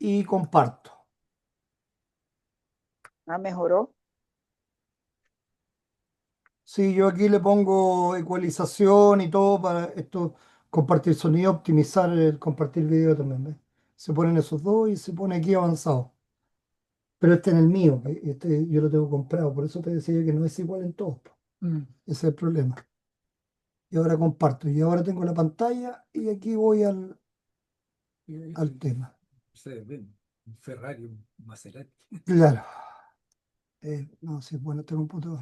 y comparto. Ah, mejoró. Sí, yo aquí le pongo ecualización y todo para esto, compartir sonido, optimizar el compartir video también. ¿Ves? Se ponen esos dos y se pone aquí avanzado. Pero este en el mío, este yo lo tengo comprado, por eso te decía yo que no es igual en todos, po. Ese es el problema. Y ahora comparto, y ahora tengo la pantalla y aquí voy al tema. Mercedes-Benz, un Ferrari, un Maserati. Claro. No, sí, bueno, este computador.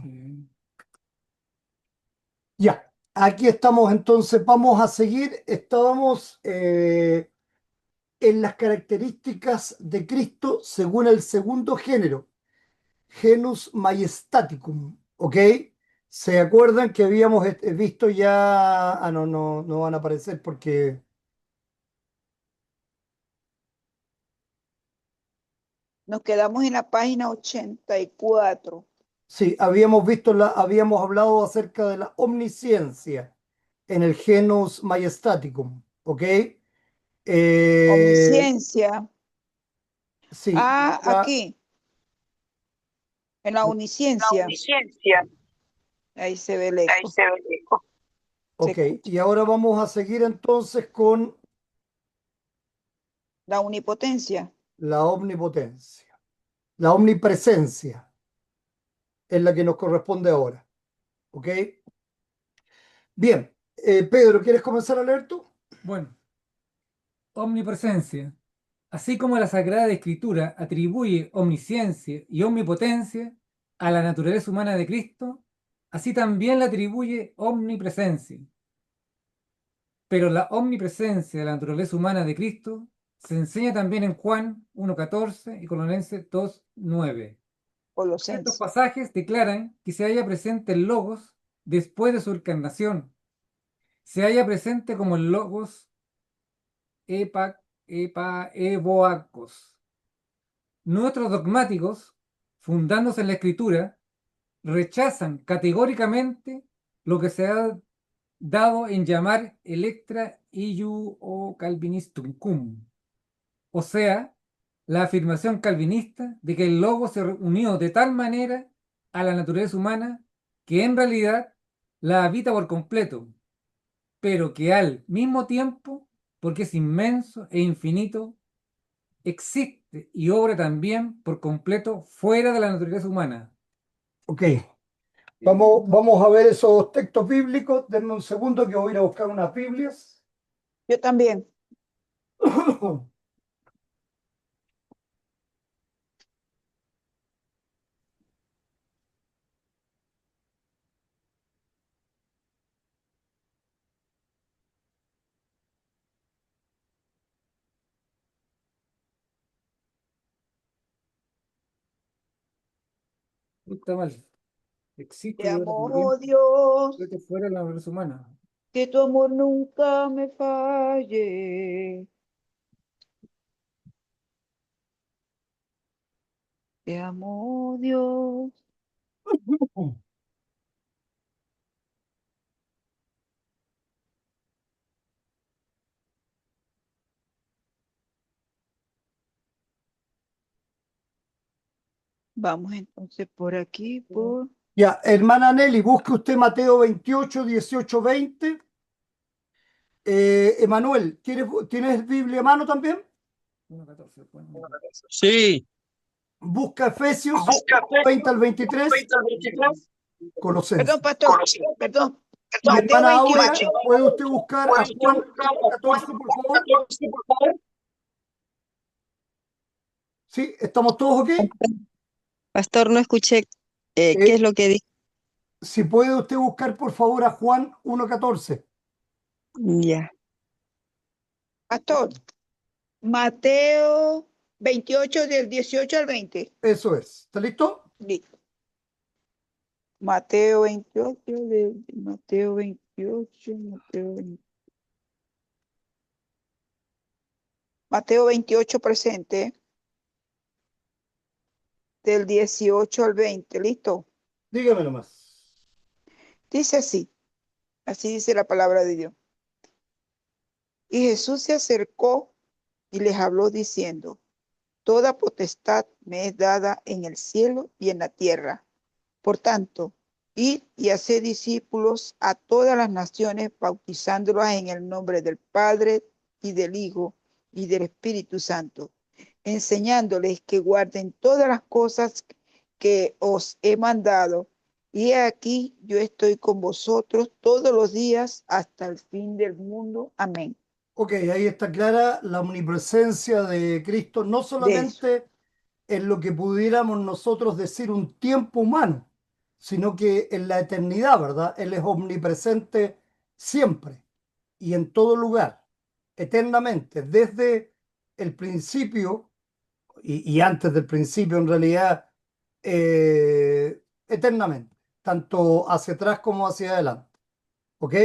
Ya, aquí estamos entonces, vamos a seguir. Estábamos en las características de Cristo según el segundo género, genus majestaticum, ¿ok? ¿Se acuerdan que habíamos visto ya? Ah, no, no, no van a aparecer porque Nos quedamos en la página 84. sí, habíamos visto habíamos hablado acerca de la omnisciencia en el genus majestaticum, ¿ok? Eh, Omnisciencia. sí, Ah, ahora, aquí, en la La omnisciencia. omnisciencia, Ahí se ve el ahí eco, se ve el eco. se ok, escucha. y ahora vamos a seguir entonces con La omnipotencia. la omnipotencia, la omnipresencia es la que nos corresponde ahora, ¿ok? Bien, Pedro, ¿quieres comenzar a leer tú? Bueno, omnipresencia. Así como la Sagrada Escritura atribuye omnisciencia y omnipotencia a la naturaleza humana de Cristo, así también le atribuye omnipresencia. Pero la omnipresencia de la naturaleza humana de Cristo se enseña también en Juan 1:14 y Colosenses 2:9. Estos Colosenses. pasajes declaran que se halla presente el Logos después de su encarnación, se halla presente como el Logos evoacos. Nuestros dogmáticos, fundándose en la Escritura, rechazan categóricamente lo que se ha dado en llamar electra iu o calvinisticum, o sea, la afirmación calvinista de que el Logos se unió de tal manera a la naturaleza humana que en realidad la habita por completo, pero que al mismo tiempo, porque es inmenso e infinito, existe y obra también por completo fuera de la naturaleza humana. Ok, vamos a ver esos textos bíblicos. Denme un segundo que voy a ir a buscar unas Biblias. Yo también. Está mal. Existe Te y obra amo, también oh Dios, por fuera de la naturaleza humana. que tu amor nunca me falle. Te amo, oh Dios. Vamos entonces por aquí, por... Ya, hermana Nelly, busque usted Mateo 28, 18, 20. Emanuel, ¿tienes Biblia a mano también? 1:14, bueno, Sí, Busca Efesios busca 20 al 23, 20 al 23. Perdón, Colosenses. pastor. Perdón. Y Mateo hermana Aura, 28. ¿puede usted buscar a ¿Puedes Juan buscar a Juan 14, por favor? 14, por favor? Sí, ¿estamos todos ok? Pastor, no escuché qué es Eh, lo que dijo. si puede usted buscar, por favor, a Juan 1:14. Ya. Pastor, Mateo 28 del 18 al 20. Eso es. ¿Está listo? Listo. Mateo 28, Mateo 28, Mateo 28 presente, del 18 al 20. ¿Listo? Dígame nomás. Dice así dice la palabra de Dios. Y Jesús se acercó y les habló diciendo, toda potestad me es dada en el cielo y en la tierra. Por tanto, id y haced discípulos a todas las naciones, bautizándolos en el nombre del Padre y del Hijo y del Espíritu Santo, enseñándoles que guarden todas las cosas que os he mandado. Y he aquí, yo estoy con vosotros todos los días hasta el fin del mundo. Amén. Ok, ahí está clara la omnipresencia de Cristo, no De eso. solamente en lo que pudiéramos nosotros decir un tiempo humano, sino que en la eternidad, ¿verdad? Él es omnipresente siempre y en todo lugar, eternamente, desde el principio y antes del principio en realidad, eternamente, tanto hacia atrás como hacia adelante. ¿Ok?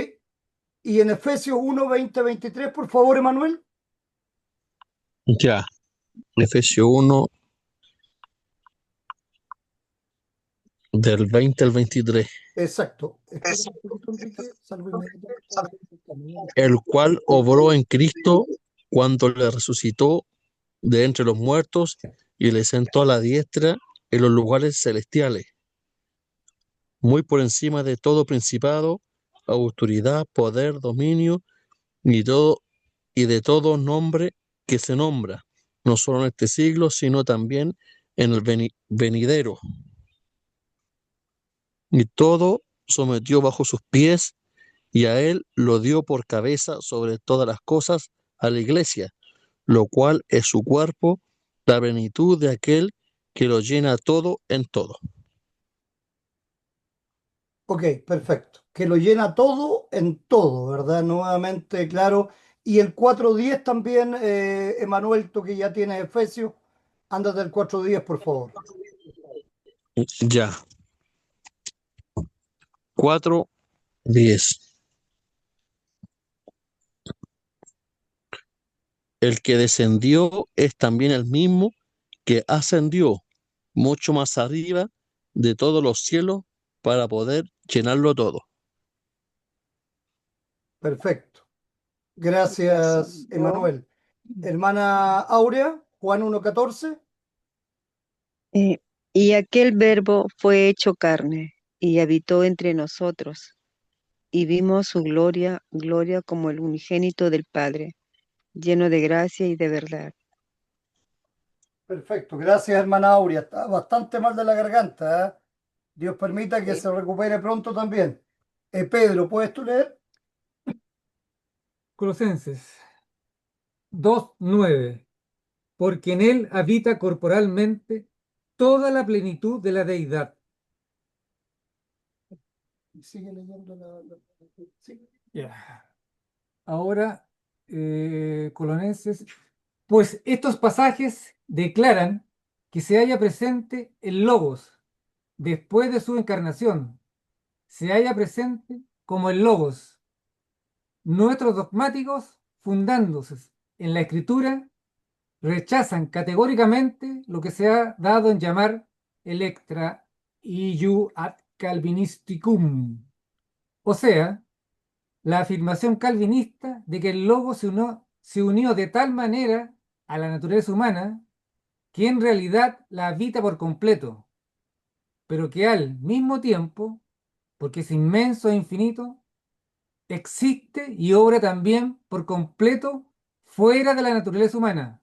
Y en Efesios 1, 20, 23, por favor, Emanuel. Ya, Efesios 1, del 20 al 23. Exacto. Espera un poquito, Enrique. Salgo inmediatamente. El cual obró en Cristo cuando le resucitó de entre los muertos y le sentó a la diestra en los lugares celestiales, muy por encima de todo principado, autoridad, poder, dominio y todo y de todo nombre que se nombra, no solo en este siglo, sino también en el venidero. Y todo sometió bajo sus pies, y a él lo dio por cabeza sobre todas las cosas a la iglesia, lo cual es su cuerpo, la plenitud de aquel que lo llena todo en todo. Ok, perfecto. Que lo llena todo en todo, ¿verdad? Nuevamente, claro. Y el 4.10 también, Emanuel, tú que ya tienes Efesios, ándate el 4.10, por favor. Ya. 4:10. El que descendió es también el mismo que ascendió mucho más arriba de todos los cielos para poder llenarlo todo. Perfecto. Gracias, Emanuel. Hermana Aurea, Juan 1.14. Y aquel verbo fue hecho carne y habitó entre nosotros, y vimos su gloria, gloria como el unigénito del Padre, lleno de gracia y de verdad. Perfecto. Gracias, hermana Aurea. Está bastante mal de la garganta, ¿eh? Dios permita que Sí. se recupere pronto también. Pedro, ¿puedes tú leer? Colosenses 2:9. Porque en él habita corporalmente toda la plenitud de la deidad. Sigue leyendo sigue. Ya. Ahora, Colosenses, pues estos pasajes declaran que se halla presente el Logos después de su encarnación, se halla presente como el Logos. Nuestros dogmáticos, fundándose en la Escritura, rechazan categóricamente lo que se ha dado en llamar electra iu ad calvinisticum, o sea, la afirmación calvinista de que el logo se unió de tal manera a la naturaleza humana que en realidad la habita por completo, pero que al mismo tiempo, porque es inmenso e infinito, existe y obra también por completo fuera de la naturaleza humana.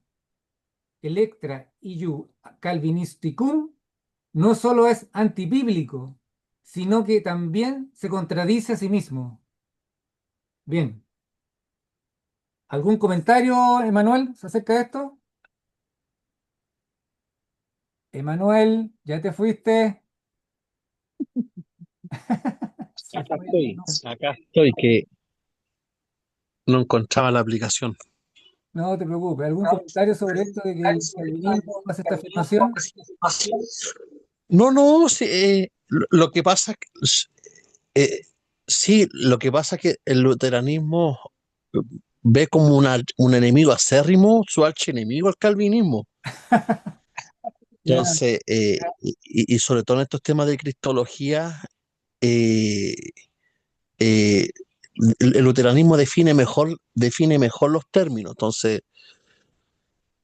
Electra iu calvinisticum no solo es antibíblico, sino que también se contradice a sí mismo. Bien, ¿algún comentario, Emanuel, acerca de esto? Emanuel, ¿ya te fuiste? Se fue, no. Acá estoy, que no encontraba la aplicación. No te preocupes. ¿Algún comentario sobre esto de que el calvinismo hace esta afirmación? No, no, sí, lo que pasa, sí, lo que pasa es que el luteranismo ve como un enemigo acérrimo, su archienemigo al calvinismo. Ya, Entonces, y sobre todo en estos temas de cristología, eh, eh, el luteranismo define mejor los términos. Entonces,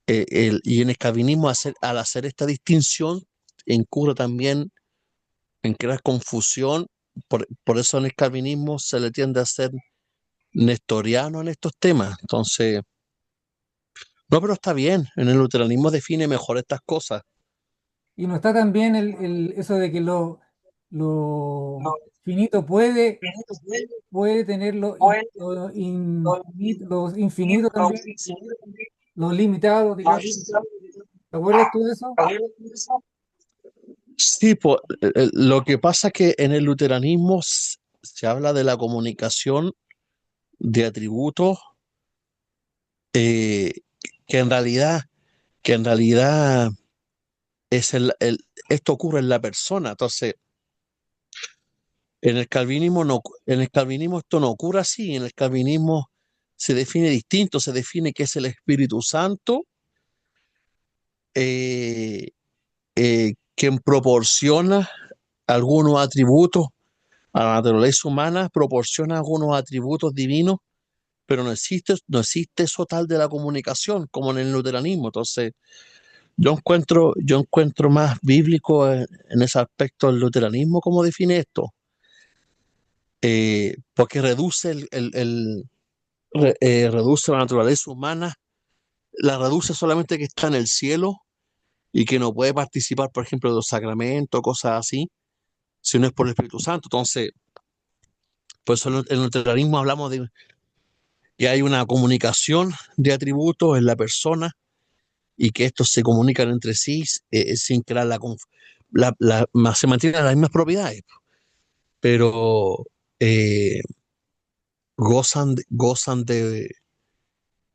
y en el calvinismo al hacer esta distinción incurre también en crear confusión. Por eso en el calvinismo se le tiende a ser nestoriano en estos temas. Entonces, no, pero está bien, en el luteranismo define mejor estas cosas. Y no está también eso de que lo finito puede tener lo infinito también, lo limitado, digamos. ¿Te acuerdas tú de eso? Sí, lo que pasa es que en el luteranismo se habla de la comunicación de atributos eh, que en realidad, que en realidad es esto ocurre en la persona. Entonces, en el calvinismo esto no ocurre así. En el calvinismo se define distinto, se define que es el Espíritu Santo eh, quien proporciona algunos atributos a la naturaleza humana, proporciona algunos atributos divinos, pero no existe eso tal de la comunicación como en el luteranismo. Entonces, yo encuentro más bíblico en ese aspecto el luteranismo como define esto, porque reduce la naturaleza humana, la reduce solamente que está en el cielo y que no puede participar, por ejemplo, de los sacramentos, cosas así, si no es por el Espíritu Santo. Entonces, por eso en el luteranismo hablamos de que hay una comunicación de atributos en la persona y que estos se comunican entre sí sin crear se mantienen las mismas propiedades, pero eh, gozan de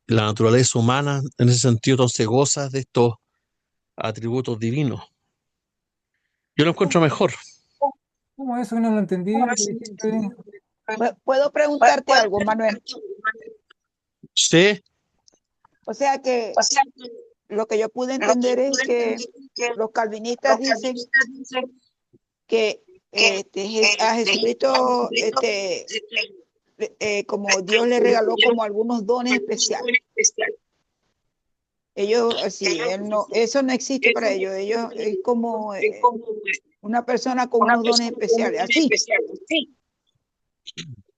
la naturaleza humana en ese sentido, entonces gozas de estos atributos divinos. Yo lo encuentro mejor. ¿Cómo eso? No lo entendí, lo que dijiste. ¿Puedo preguntarte algo, Manuel? Sí, O sea que lo que yo pude entender es que los calvinistas dicen que a Jesucristo, como Dios le regaló como algunos dones especiales. Ellos, así, él no, eso no existe para ellos. Ellos es como una persona con unos dones especiales, así.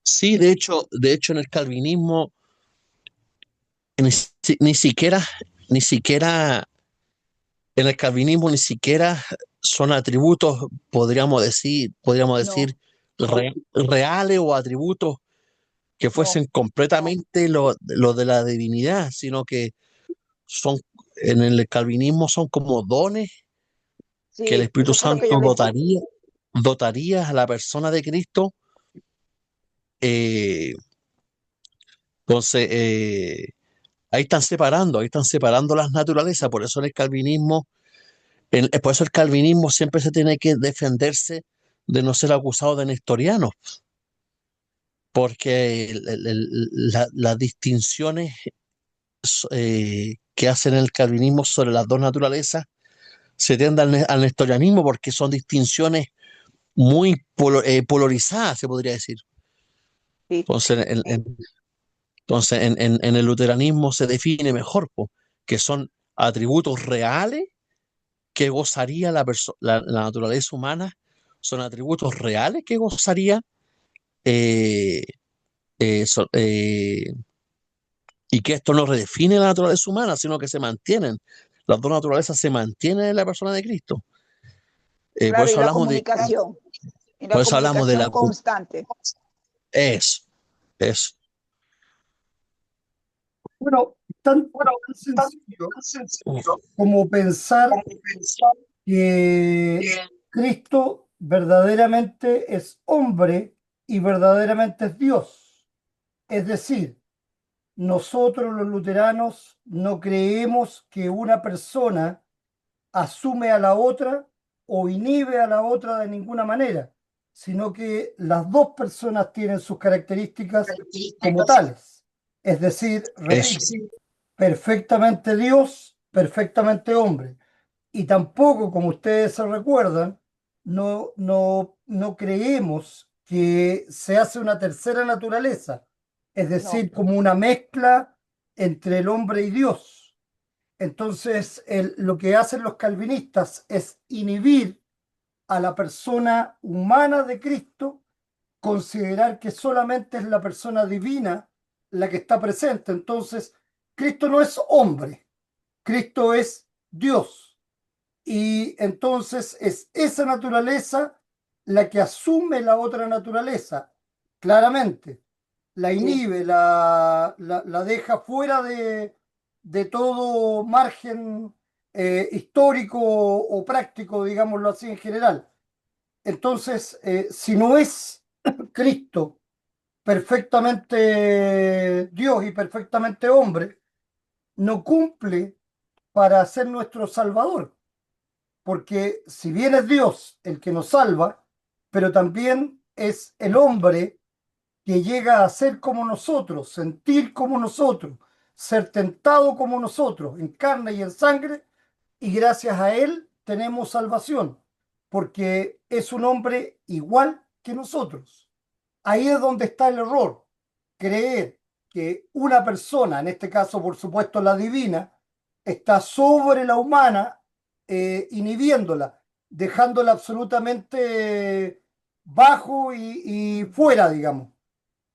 sí, de hecho en el calvinismo ni siquiera, ni siquiera, en el calvinismo ni siquiera son atributos, podríamos No, decir reales o atributos que no, fuesen completamente lo de la divinidad, sino que son, en el calvinismo son como dones que el sí, Espíritu eso fue lo que yo Santo leí. dotaría a la persona de Cristo. eh, entonces, ahí están separando las naturalezas, por eso por eso el calvinismo siempre se tiene que defenderse de no ser acusado de nestoriano, porque las distinciones que hacen el calvinismo sobre las dos naturalezas se tienden al nestorianismo porque son distinciones muy polarizadas, se podría decir. Sí, Entonces, en el luteranismo se define mejor, po, que son atributos reales que gozaría la naturaleza humana, son atributos reales que gozaría eh, so- y que esto no redefine la naturaleza humana, sino que se mantienen. Las dos naturalezas se mantienen en la persona de Cristo. Por claro, eso hablamos de, y por la eso hablamos de comunicación la constante. eso, eso. Bueno, tan sencillo como pensar que Cristo verdaderamente es hombre y verdaderamente es Dios. Es decir, nosotros los luteranos no creemos que una persona asume a la otra o inhibe a la otra de ninguna manera, sino que las dos personas tienen sus características como tales. Es decir, Eso. repito, perfectamente Dios, perfectamente hombre. Y tampoco, como ustedes se recuerdan, no creemos que se hace una tercera naturaleza, es No, decir, como una mezcla entre el hombre y Dios. Entonces, lo que hacen los calvinistas es inhibir a la persona humana de Cristo, considerar que solamente es la persona divina la que está presente. Entonces, Cristo no es hombre, Cristo es Dios. Y entonces es esa naturaleza la que asume la otra naturaleza, claramente. La Sí, inhibe, la deja fuera de todo margen histórico o práctico, digámoslo así en general. Entonces, si no es Cristo perfectamente Dios y perfectamente hombre, no cumple para ser nuestro Salvador, porque si bien es Dios el que nos salva, pero también es el hombre que llega a ser como nosotros, sentir como nosotros, ser tentado como nosotros, en carne y en sangre, y gracias a él tenemos salvación, porque es un hombre igual que nosotros. Ahí es donde está el error, creer que una persona, en este caso por supuesto la divina, está sobre la humana, inhibiéndola, dejándola absolutamente bajo y fuera, digamos.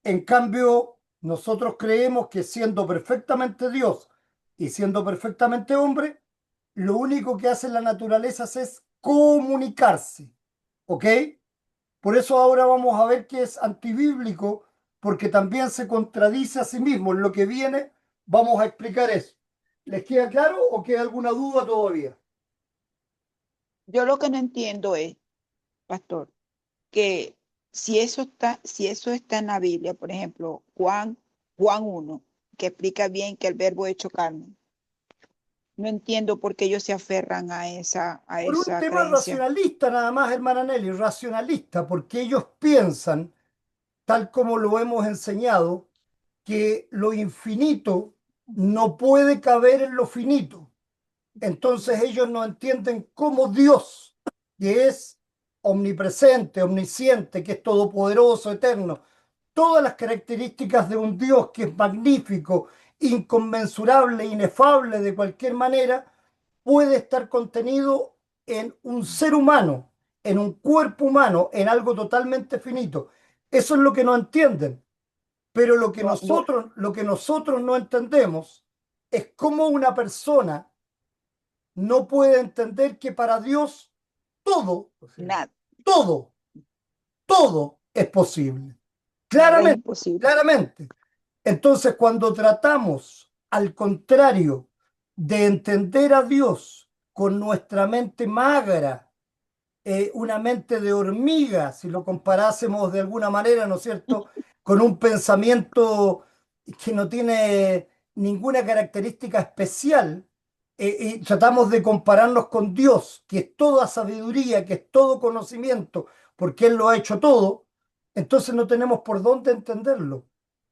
En cambio, nosotros creemos que siendo perfectamente Dios y siendo perfectamente hombre, lo único que hace la naturaleza es comunicarse, ¿ok? Por eso ahora vamos a ver que es antibíblico, porque también se contradice a sí mismo. En lo que viene vamos a explicar eso. ¿Les queda claro o queda alguna duda todavía? yo lo que no entiendo es, pastor, que si eso está en la Biblia, por ejemplo, Juan 1, que explica bien que el verbo hecho carne, no entiendo por qué ellos se aferran a Por un esa tema creencia. racionalista nada más, hermana Nelly, racionalista, porque ellos piensan, tal como lo hemos enseñado, que lo infinito no puede caber en lo finito. Entonces ellos no entienden cómo Dios, que es omnipresente, omnisciente, que es todopoderoso, eterno, todas las características de un Dios que es magnífico, inconmensurable, inefable de cualquier manera, puede estar contenido en un ser humano, en un cuerpo humano, en algo totalmente finito. Eso es lo que no entienden. Pero lo que nosotros no entendemos es cómo una persona no puede entender que para Dios todo, Nada, todo, todo es posible. nada es Claramente, imposible. claramente. Entonces, cuando tratamos, al contrario, de entender a Dios con nuestra mente magra, una mente de hormiga, si lo comparásemos de alguna manera, ¿no es cierto?, con un pensamiento que no tiene ninguna característica especial, y tratamos de compararnos con Dios, que es toda sabiduría, que es todo conocimiento, porque Él lo ha hecho todo, entonces no tenemos por dónde entenderlo.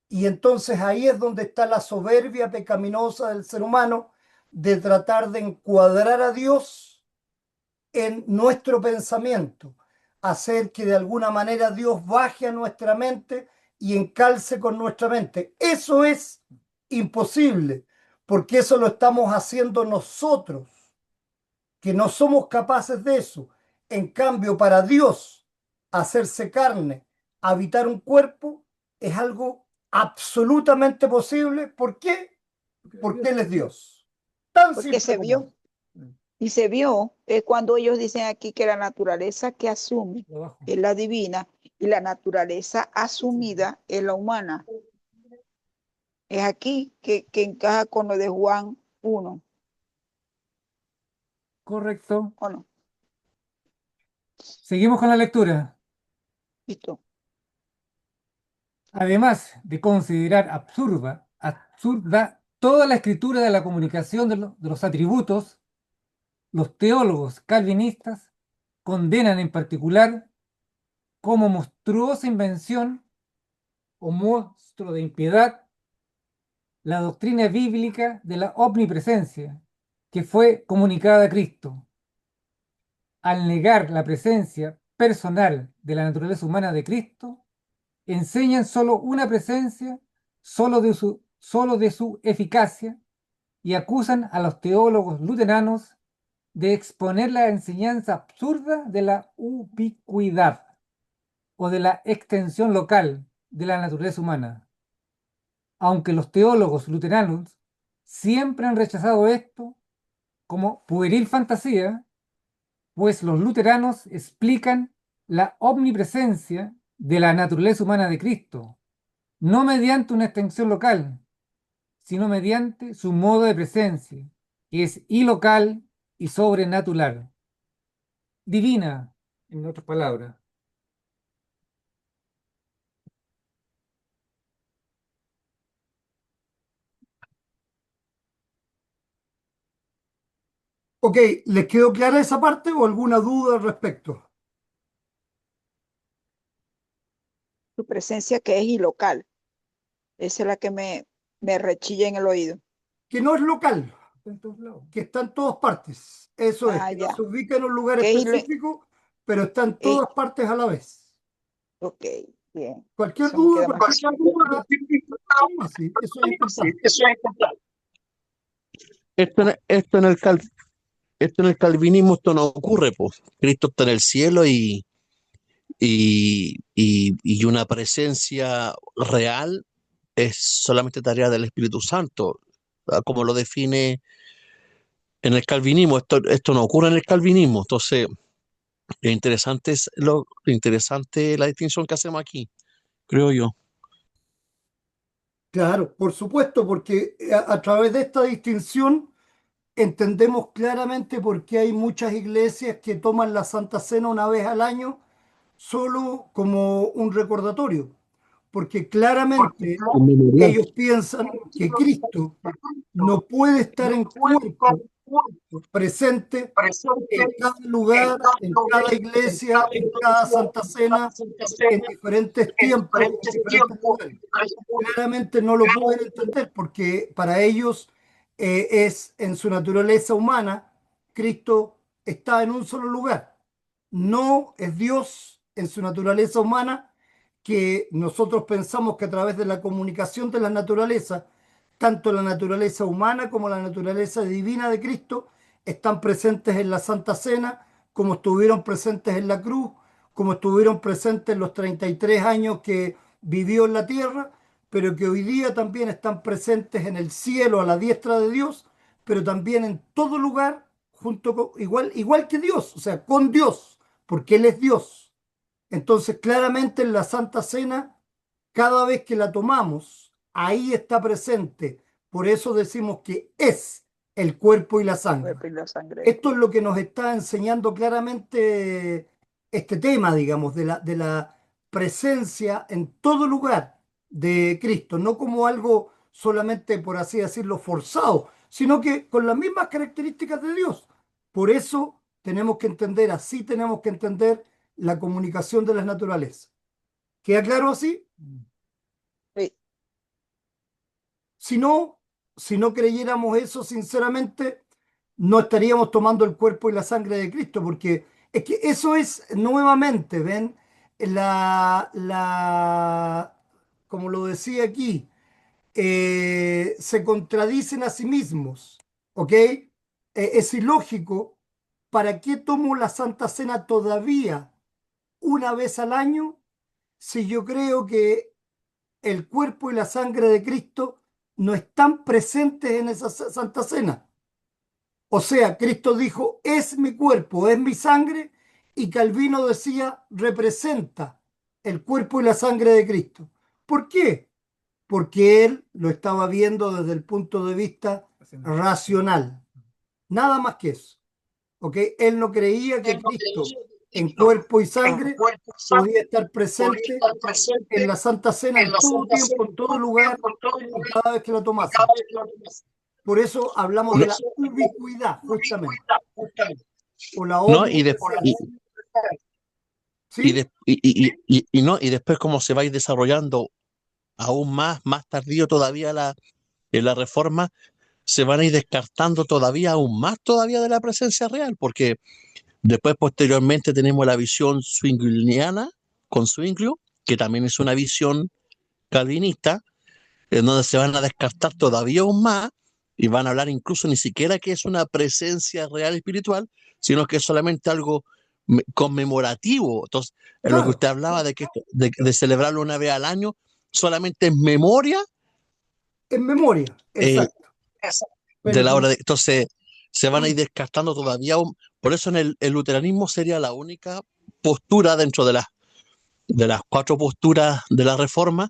Y entonces ahí es donde está la soberbia pecaminosa del ser humano de tratar de encuadrar a Dios en nuestro pensamiento, hacer que de alguna manera Dios baje a nuestra mente y encalce con nuestra mente. Eso es imposible, porque eso lo estamos haciendo nosotros, que no somos capaces de eso. En cambio, para Dios, hacerse carne, habitar un cuerpo, es algo absolutamente posible. ¿Por qué? Porque Él es Dios. Tan Porque simple se como vio, y se vio cuando ellos dicen aquí que la naturaleza que asume de abajo. es la divina y la naturaleza asumida es la humana. Es aquí que encaja con lo de Juan 1, Correcto. ¿o no? Seguimos con la lectura. ¿Listo? Además de considerar absurda toda la escritura de la comunicación de los atributos, los teólogos calvinistas condenan en particular como monstruosa invención o monstruo de impiedad la doctrina bíblica de la omnipresencia que fue comunicada a Cristo. Al negar la presencia personal de la naturaleza humana de Cristo, enseñan solo una presencia, solo de su eficacia, y acusan a los teólogos luteranos de exponer la enseñanza absurda de la ubicuidad o de la extensión local de la naturaleza humana. Aunque los teólogos luteranos siempre han rechazado esto como pueril fantasía, pues los luteranos explican la omnipresencia de la naturaleza humana de Cristo, no mediante una extensión local, sino mediante su modo de presencia, que es ilocal y sobrenatural, divina, en otras palabras. Ok, ¿les quedó clara esa parte o alguna duda al respecto? Su presencia que es ilocal. Esa es la que me rechilla en el oído. Que no es local, En todos lados. que está en todas partes. Eso es, Ah, que no ya. se ubica en un lugar Que es específico, pero está en eh, todas partes a la vez. ok, bien. Cualquier Eso me duda, queda más. cualquier duda, sí, eso es importante. Esto, esto en el calvinismo esto no ocurre, pues. Cristo está en el cielo y una presencia real es solamente tarea del Espíritu Santo, como lo define en el calvinismo. Esto no ocurre en el calvinismo. Entonces, lo interesante la distinción que hacemos aquí, creo yo. Claro, por supuesto, porque a través de esta distinción entendemos claramente por qué hay muchas iglesias que toman la Santa Cena una vez al año solo como un recordatorio, porque claramente Un memorial. ellos piensan que Cristo no puede estar en cuerpo presente en cada lugar, en cada iglesia, en cada Santa Cena, en diferentes tiempos, en diferentes lugares. Claramente no lo pueden entender porque para ellos es en su naturaleza humana, Cristo está en un solo lugar. No es Dios en su naturaleza humana, que nosotros pensamos que a través de la comunicación de la naturaleza, tanto la naturaleza humana como la naturaleza divina de Cristo están presentes en la Santa Cena, como estuvieron presentes en la cruz, como estuvieron presentes en los 33 años que vivió en la tierra, pero que hoy día también están presentes en el cielo a la diestra de Dios, pero también en todo lugar, junto con, igual que Dios, o sea, con Dios, porque Él es Dios. Entonces, claramente en la Santa Cena, cada vez que la tomamos, ahí está presente. Por eso decimos que es el cuerpo y la sangre. Cuerpo y la sangre de Esto es lo Cristo. que nos está enseñando claramente este tema, digamos, de la presencia en todo lugar de Cristo, no como algo solamente, por así decirlo, forzado, sino que con las mismas características de Dios. Por eso tenemos que entender, así tenemos que entender la comunicación de las naturalezas. ¿Queda claro así? Sí, Si no, si no creyéramos eso, sinceramente, no estaríamos tomando el cuerpo y la sangre de Cristo, porque es que eso es nuevamente, ¿ven? Como lo decía aquí, se contradicen a sí mismos, ¿ok? Es ilógico. ¿Para qué tomo la Santa Cena todavía una vez al año si yo creo que el cuerpo y la sangre de Cristo no están presentes en esa Santa Cena? O sea, Cristo dijo, es mi cuerpo, es mi sangre, y Calvino decía, representa el cuerpo y la sangre de Cristo. ¿Por qué? Porque él lo estaba viendo desde el punto de vista racional. Nada más que eso. ¿Ok? Él no creía que Cristo en cuerpo y sangre podía estar presente en la Santa Cena en todo tiempo, en todo lugar y cada vez que la tomásemos. Por eso hablamos de la ubicuidad, justamente, o la ¿No? omnipresencia. Y, ¿Sí? no, y después como se va a ir desarrollando aún más tardío todavía en la reforma, se van a ir descartando todavía aún más todavía de la presencia real, porque después posteriormente tenemos la visión zwingliana con Zwinglio, que también es una visión calvinista, en donde se van a descartar todavía aún más y van a hablar incluso ni siquiera que es una presencia real espiritual, sino que es solamente algo conmemorativo. Entonces, en lo que Claro, usted hablaba de celebrarlo una vez al año, solamente en memoria en memoria, eh, exacto. de Pero la hora de... Entonces, se van a ir descartando todavía. Por eso en el luteranismo sería la única postura dentro de las cuatro posturas de la Reforma.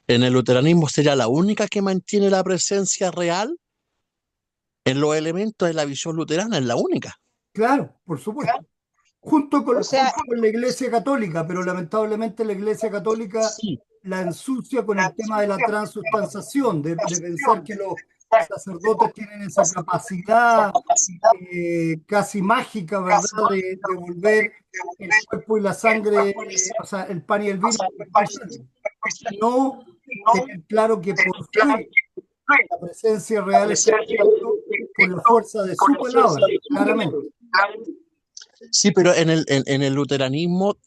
En el luteranismo sería la única que mantiene la presencia real en los elementos de la visión luterana, es la única. claro, por supuesto. O sea, Junto con la Iglesia Católica, pero lamentablemente la Iglesia Católica Sí, la ensucia con el tema de la transustanciación, de pensar que los sacerdotes tienen esa capacidad casi mágica, ¿verdad?, de volver el cuerpo y la sangre, o sea, el pan y el vino, cuerpo y sangre. Y no tener claro que por fe la presencia real está actuando por la fuerza de su palabra, claramente. sí, pero en el luteranismo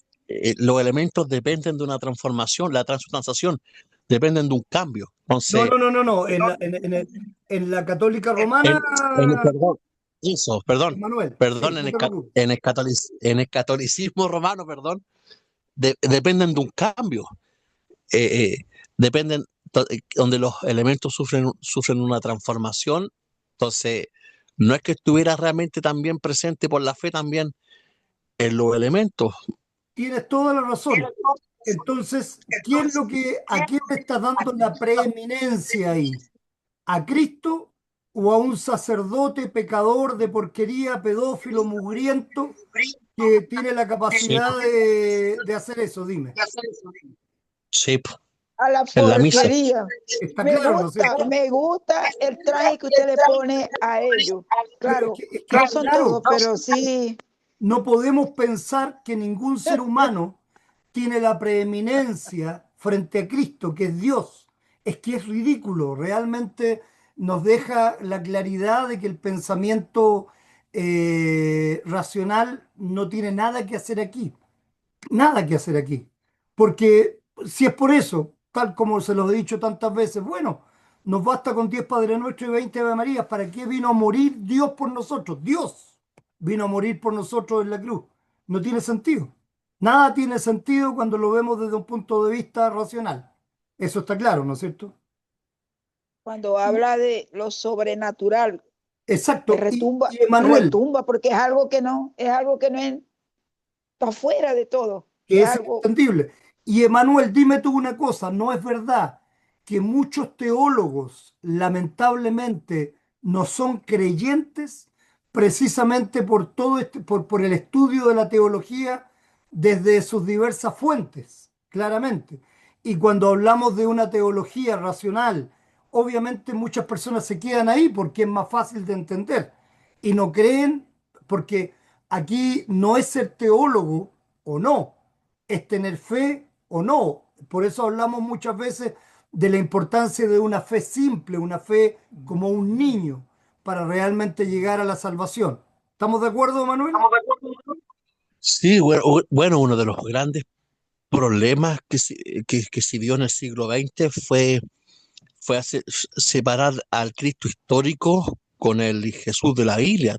los elementos dependen de una transformación, la transustanciación dependen de un cambio. No, Entonces, no, no, no, no. En la católica romana, perdón, eso, Manuel, sí, perdón, no te preocupes. en el catolicismo romano, perdón, dependen de un cambio. eh, Dependen, donde los elementos sufren una transformación. Entonces, no es que estuviera realmente también presente por la fe también en los elementos. Tienes toda la razón. Entonces, ¿a quién le estás dando la preeminencia ahí? ¿A Cristo o a un sacerdote pecador de porquería, pedófilo, mugriento, que tiene la Sí, capacidad de hacer eso? Dime. sí, a la en la misa. porquería. Está claro, ¿no es cierto? Me gusta el traje que usted le pone a ellos. Pero Claro, es que, no son claro, todos, pero sí. no podemos pensar que ningún ser humano tiene la preeminencia frente a Cristo, que es Dios. Es que es ridículo, realmente nos deja la claridad de que el pensamiento racional no tiene nada que hacer aquí, nada que hacer aquí. Porque si es por eso, tal como se los he dicho tantas veces, bueno, nos basta con 10 Padre Nuestro y 20 Ave Marías. ¿Para qué vino a morir Dios por nosotros? Dios vino a morir por nosotros en la cruz. No tiene sentido. Nada tiene sentido cuando lo vemos desde un punto de vista racional. Eso está claro, ¿no es cierto? Cuando habla de lo sobrenatural, Exacto. Y me Emanuel, retumba, porque es algo que no está fuera de todo. que Es es algo, inentendible. Y Emanuel, dime tú una cosa, ¿no es verdad que muchos teólogos lamentablemente no son creyentes precisamente por todo por el estudio de la teología desde sus diversas fuentes, claramente? Y cuando hablamos de una teología racional, obviamente muchas personas se quedan ahí porque es más fácil de entender y no creen porque aquí no es ser teólogo o no, es tener fe o no. Por eso hablamos muchas veces de la importancia de una fe simple, una fe como un niño, para realmente llegar a la salvación. ¿Estamos de acuerdo, Manuel? Sí, bueno, uno de los grandes problemas que se vio en el siglo XX fue separar al Cristo histórico con el Jesús de la Biblia.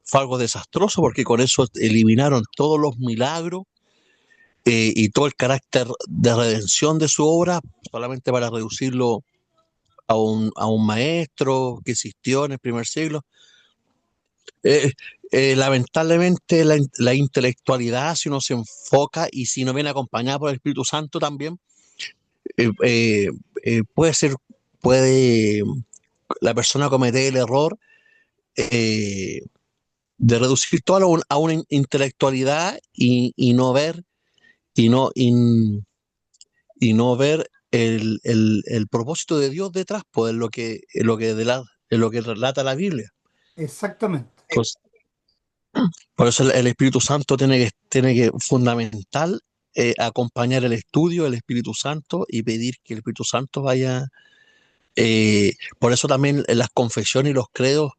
Fue algo desastroso porque con eso eliminaron todos los milagros y todo el carácter de redención de su obra, solamente para reducirlo a un maestro que existió en el primer siglo. Eh, Lamentablemente la intelectualidad, si uno se enfoca y si no viene acompañada por el Espíritu Santo también, eh, eh, puede ser, puede la persona cometer el error eh, de reducir todo a una intelectualidad y no ver y no, y, y no ver el propósito de Dios detrás, pues en lo que relata la Biblia. Exactamente. Entonces, por eso el Espíritu Santo tiene que fundamental acompañar el estudio del Espíritu Santo y pedir que el Espíritu Santo vaya. Por eso también en las confesiones y los credos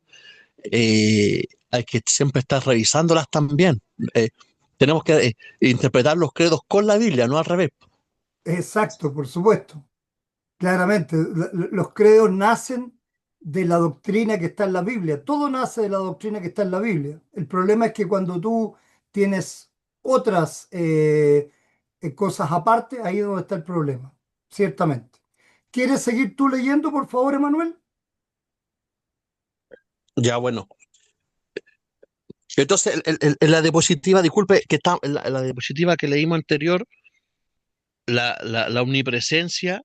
hay que siempre estar revisándolas también. Eh, Tenemos que interpretar los credos con la Biblia, no al revés. Exacto, por supuesto. Claramente. Los credos nacen de la doctrina que está en la Biblia. Todo nace de la doctrina que está en la Biblia. El problema es que cuando tú tienes otras cosas aparte, ahí es donde está el problema, ciertamente. ¿Quieres seguir tú leyendo, por favor, Emanuel? Ya, bueno. Entonces, en la diapositiva, disculpe, que está en la diapositiva que leímos anterior, la omnipresencia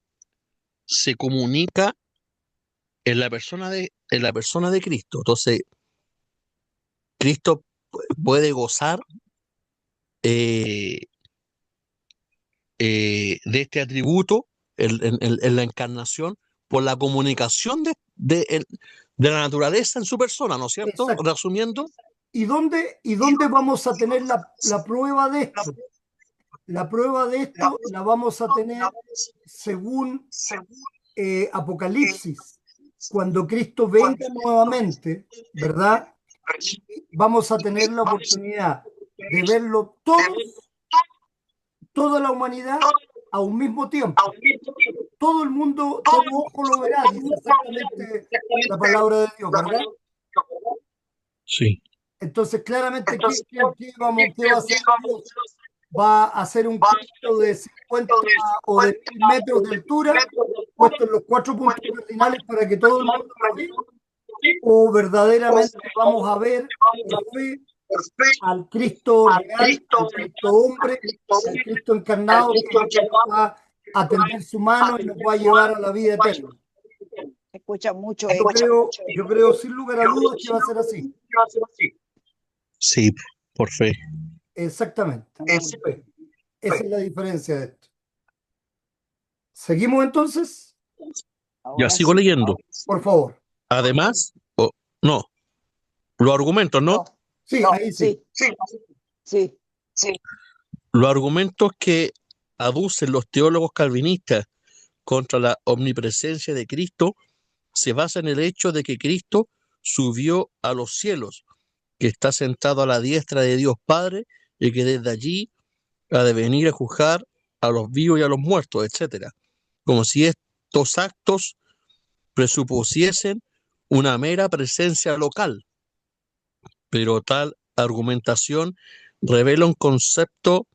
se comunica en la persona de Cristo. Entonces, Cristo puede gozar eh, de este atributo en la encarnación por la comunicación de la naturaleza en su persona, ¿no es cierto? Exacto. Resumiendo, Y dónde vamos a tener la prueba de esto? La prueba de esto la vamos a tener según Apocalipsis, cuando Cristo venga nuevamente, ¿verdad? Vamos a tener la oportunidad de verlo todos, toda la humanidad a un mismo tiempo. Todo el mundo, todo ojo lo verá, dice exactamente la palabra de Dios, ¿verdad? sí. Entonces, claramente, ¿qué va a hacer Dios? ¿Va a hacer un Cristo de 50 o de 1000 metros de altura, puesto en los 4 puntos cardinales para que todo el mundo lo vea? ¿O verdaderamente vamos a ver por fe al Cristo real, al Cristo hombre, al Cristo encarnado, que es el que nos va a tender su mano y nos va a llevar a la vida eterna? Se escucha mucho Yo creo sin lugar a dudas que va a ser así. Sí, por fe. Exactamente. Por fe. Esa es la diferencia de esto. ¿Seguimos entonces? Ya Ahora sigo sí. leyendo. Por favor. Además, no, los argumentos, ¿no? No, Sí, no, ahí sí. sí. Los argumentos que aducen los teólogos calvinistas contra la omnipresencia de Cristo se basan en el hecho de que Cristo subió a los cielos, que está sentado a la diestra de Dios Padre y que desde allí ha de venir a juzgar a los vivos y a los muertos, etcétera. Como si estos actos presupusiesen una mera presencia local, pero tal argumentación revela un concepto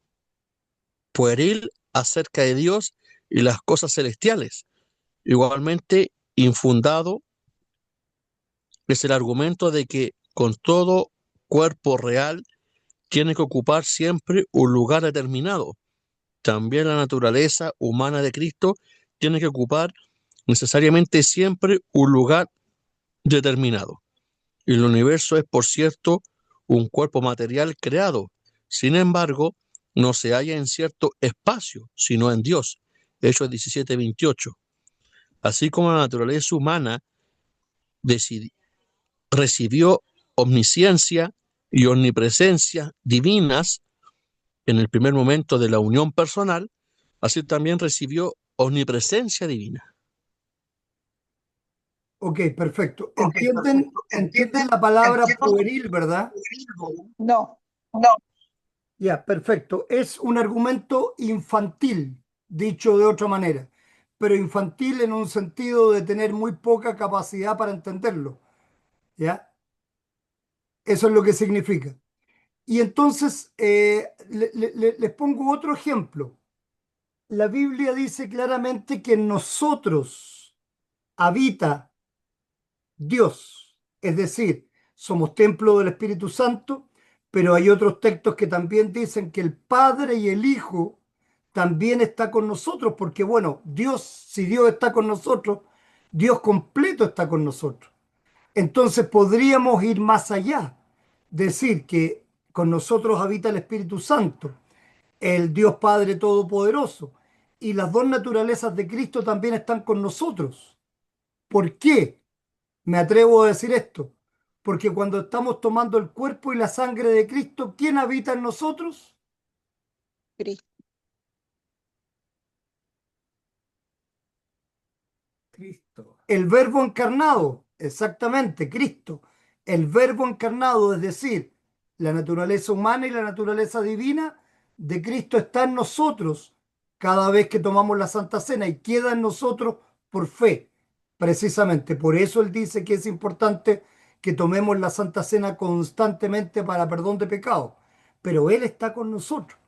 pueril acerca de Dios y las cosas celestiales. Igualmente infundado es el argumento de que con todo cuerpo real tiene que ocupar siempre un lugar determinado. También la naturaleza humana de Cristo tiene que ocupar necesariamente siempre un lugar determinado. Y el universo es, por cierto, un cuerpo material creado. Sin embargo, no se halla en cierto espacio, sino en Dios. Hechos 17:28. Así como la naturaleza humana recibió omnisciencia y omnipresencia divinas en el primer momento de la unión personal, así también recibió omnipresencia divina. Ok, perfecto. ¿Entienden la palabra pueril, verdad? No, Ya, perfecto. Es un argumento infantil, dicho de otra manera, pero infantil en un sentido de tener muy poca capacidad para entenderlo. ¿Ya? Eso es lo que significa. Y entonces, les pongo otro ejemplo. La Biblia dice claramente que en nosotros habita Dios, es decir, somos templo del Espíritu Santo, pero hay otros textos que también dicen que el Padre y el Hijo también está con nosotros, porque bueno, Dios, si Dios está con nosotros, Dios completo está con nosotros. Entonces podríamos ir más allá, decir que con nosotros habita el Espíritu Santo, el Dios Padre Todopoderoso, y las dos naturalezas de Cristo también están con nosotros. ¿Por qué me atrevo a decir esto? Porque cuando estamos tomando el cuerpo y la sangre de Cristo, ¿quién habita en nosotros? Cristo. Cristo. El Verbo encarnado, exactamente, Cristo. El Verbo encarnado, es decir, la naturaleza humana y la naturaleza divina de Cristo está en nosotros cada vez que tomamos la Santa Cena y queda en nosotros por fe. Precisamente, por eso él dice que es importante que tomemos la Santa Cena constantemente para perdón de pecado, pero él está con nosotros.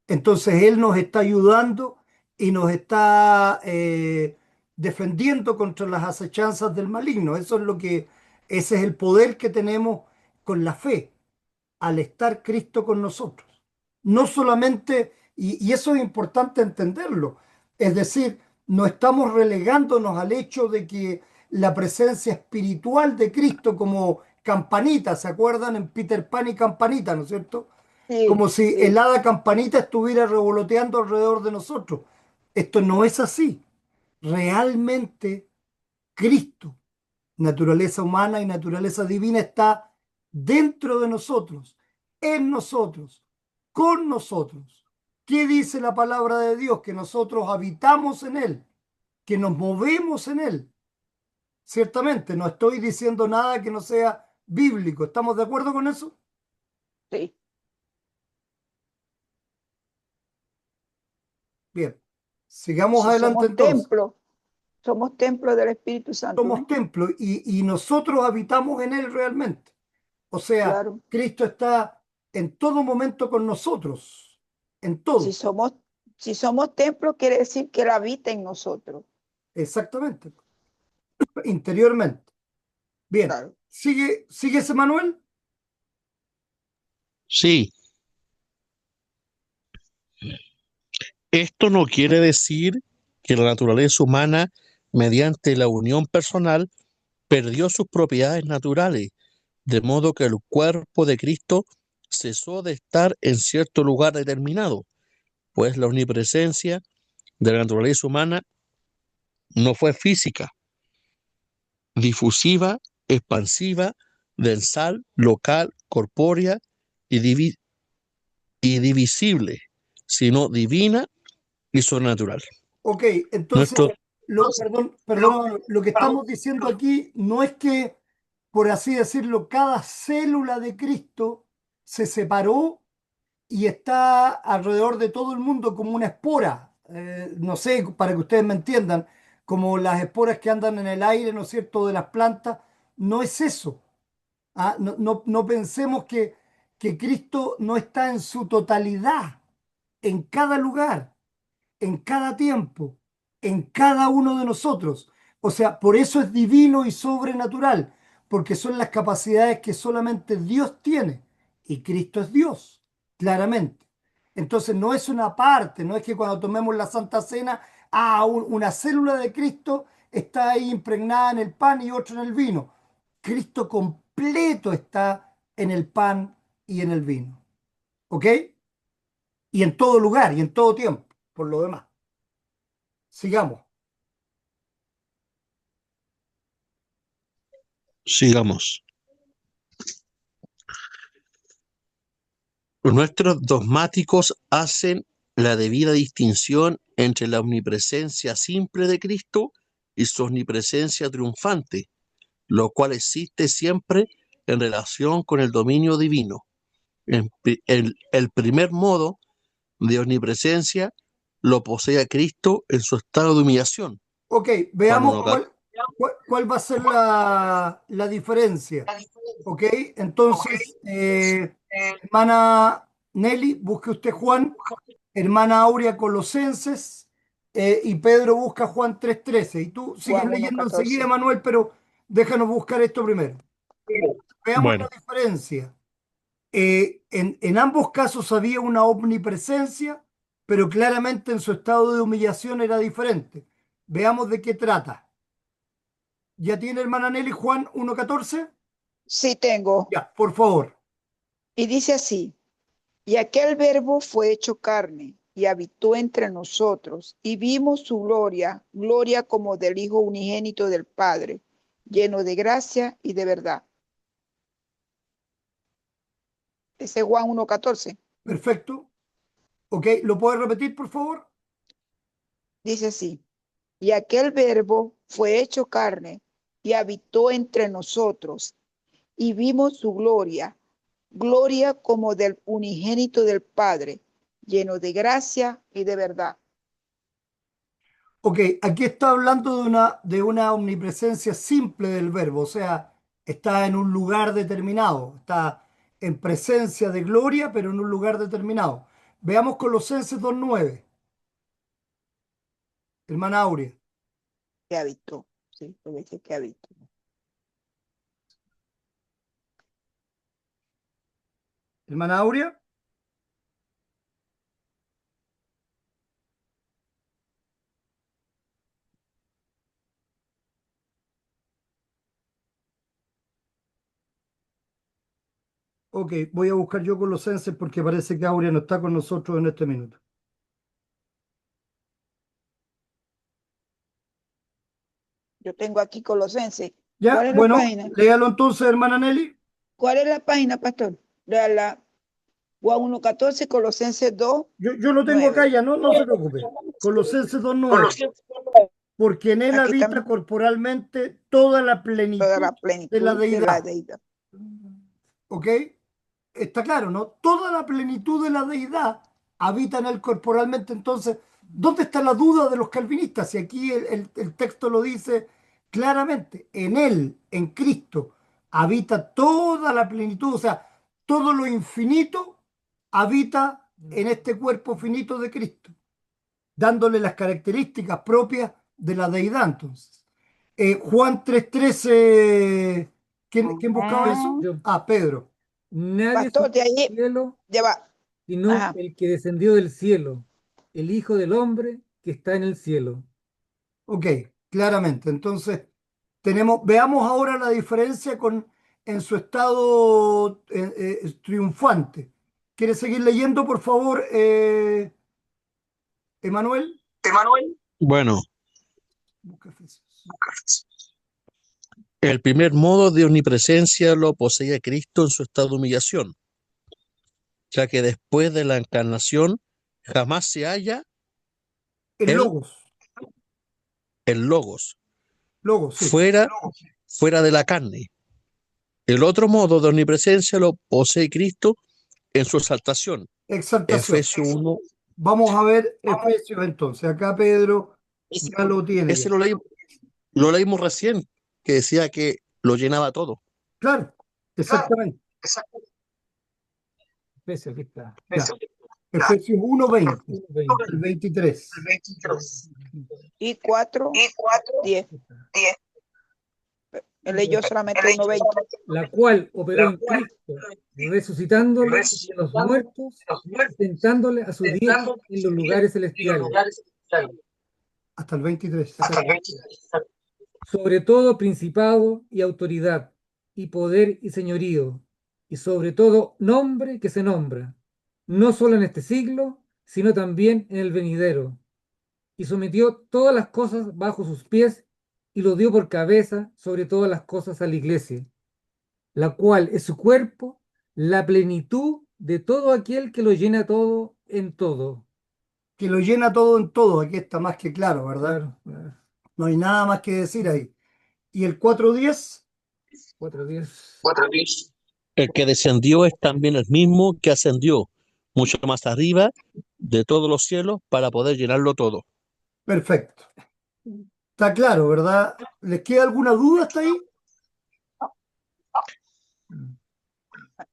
Entonces Él nos está ayudando y nos está defendiendo contra las acechanzas del maligno. Ese es el poder que tenemos con la fe, al estar Cristo con nosotros. No solamente, y eso es importante entenderlo, es decir, no estamos relegándonos al hecho de que la presencia espiritual de Cristo como campanita, ¿se acuerdan en Peter Pan y Campanita, ¿no es cierto? Sí, Como si el sí, hada campanita estuviera revoloteando alrededor de nosotros. Esto no es así. Realmente Cristo, naturaleza humana y naturaleza divina, está dentro de nosotros, en nosotros, con nosotros. ¿Qué dice la palabra de Dios? Que nosotros habitamos en Él, que nos movemos en Él. Ciertamente, no estoy diciendo nada que no sea bíblico. ¿Estamos de acuerdo con eso? sí. Bien. Sigamos Si adelante entonces. somos templo del Espíritu Santo, Somos ¿ven? templo y nosotros habitamos en Él realmente. O sea, Claro. Cristo está en todo momento con nosotros, en Si todo, somos, si somos templo, quiere decir que Él habita en nosotros. exactamente, interiormente. Bien, Claro. sigue ese Manuel. Sí, esto no quiere decir que la naturaleza humana, mediante la unión personal, perdió sus propiedades naturales, de modo que el cuerpo de Cristo cesó de estar en cierto lugar determinado, pues la omnipresencia de la naturaleza humana no fue física, difusiva, expansiva, densal, local, corpórea y, y divisible, sino divina y sobrenatural. Ok, entonces, Nuestro, perdón, Manuel, lo que estamos diciendo aquí no es que, por así decirlo, cada célula de Cristo se separó y está alrededor de todo el mundo como una espora. No sé, para que ustedes me entiendan, como las esporas que andan en el aire, ¿no es cierto?, de las plantas. No es eso. ¿Ah? No pensemos que Cristo no está en su totalidad, en cada lugar, en cada tiempo, en cada uno de nosotros. O sea, por eso es divino y sobrenatural, porque son las capacidades que solamente Dios tiene. Y Cristo es Dios, claramente. Entonces no es una parte, no es que cuando tomemos la Santa Cena, una célula de Cristo está ahí impregnada en el pan y otra en el vino. Cristo completo está en el pan y en el vino. ¿Ok? Y en todo lugar y en todo tiempo, por lo demás. Sigamos. sigamos. Nuestros dogmáticos hacen la debida distinción entre la omnipresencia simple de Cristo y su omnipresencia triunfante, lo cual existe siempre en relación con el dominio divino. El primer modo de omnipresencia lo posee a Cristo en su estado de humillación. Ok, Juan veamos 1, cuál va a ser la diferencia. Ok, entonces, hermana Nelly, busque usted Juan, hermana Aurea Colosenses, y Pedro busca Juan 3:13. Y tú sigues Juan leyendo enseguida, 1:14. Manuel, pero déjanos buscar esto primero. Veamos la bueno, diferencia. En ambos casos había una omnipresencia, pero claramente en su estado de humillación era diferente. Veamos de qué trata. ¿Ya tiene hermana Nelly Juan 1:14? Sí tengo. Ya, por favor. Y dice así, y aquel verbo fue hecho carne y habitó entre nosotros y vimos su gloria, gloria como del Hijo unigénito del Padre, lleno de gracia y de verdad. Ese es Juan 1:14. Perfecto. Ok, ¿lo puedes repetir, por favor? Dice así, y aquel verbo fue hecho carne y habitó entre nosotros y vimos su gloria, gloria como del unigénito del Padre, lleno de gracia y de verdad. Ok, aquí está hablando de una omnipresencia simple del verbo, o sea, está en un lugar determinado, está en presencia de gloria, pero en un lugar determinado. Veamos Colosenses 2:9, hermana Aurea. Que habitó. Sí, porque dice que habitó. Hermana Aurea, ok, voy a buscar yo Colosenses porque parece que Aurea no está con nosotros en este minuto. Yo tengo aquí Colosenses. Ya, ¿Cuál es la bueno, página? léalo entonces, hermana Nelly. ¿Cuál es la página, pastor? La Juan 1:14, Colosenses Yo lo tengo acá 2:9. ya, no se preocupe. Colosenses 2:9. Porque en él Aquí habita está corporalmente toda la toda plenitud la de la plenitud de la deidad. deidad. ¿Ok? Está claro, ¿no? Toda la plenitud de la deidad habita en él corporalmente. Entonces, ¿dónde está la duda de los calvinistas? Si aquí el texto lo dice claramente, en él, en Cristo, habita toda la plenitud, o sea, todo lo infinito habita en este cuerpo finito de Cristo, dándole las características propias de la deidad, entonces. Juan 3:13, ¿quién buscaba eso? Yo, Ah, Pedro. nadie Pastor, subió de al ahí, cielo ya va. sino Ajá. el que descendió del cielo, el Hijo del Hombre que está en el cielo. Ok, claramente. Entonces, veamos ahora la diferencia en su estado triunfante. ¿Quieres seguir leyendo, por favor, Emanuel? Bueno, Busca Efesios. el primer modo de omnipresencia lo poseía Cristo en su estado de humillación, ya que después de la encarnación jamás se halla El él, Logos. el Logos, Logos, sí. fuera de la carne. El otro modo de omnipresencia lo posee Cristo en su exaltación. Exaltación. Efesios 1. Vamos a ver Efesios entonces. Acá Pedro ya lo tiene Ese ya. lo leímos recién, que decía que lo llenaba todo. Claro, exactamente. Efesios, aquí está. Ya. Efesios 1:20, 1:20. el 23. Y 4:10. Aquí está. Él leyó solamente 1:20. La cual operó en Cristo, resucitándole de los muertos y sentándole a su diestra en los lugares celestiales, Hasta el 23. sobre todo principado y autoridad, y poder y señorío, y sobre todo nombre que se nombra, no solo en este siglo, sino también en el venidero, y sometió todas las cosas bajo sus pies, y lo dio por cabeza sobre todas las cosas a la iglesia, la cual es su cuerpo, la plenitud de todo aquel que lo llena todo en todo. Que lo llena todo en todo. Aquí está más que claro, ¿verdad? Claro, claro. No hay nada más que decir ahí. Y el 4:10, 4:10. El que descendió es también el mismo que ascendió mucho más arriba de todos los cielos para poder llenarlo todo. perfecto. Está claro, ¿verdad? ¿Les queda alguna duda hasta ahí?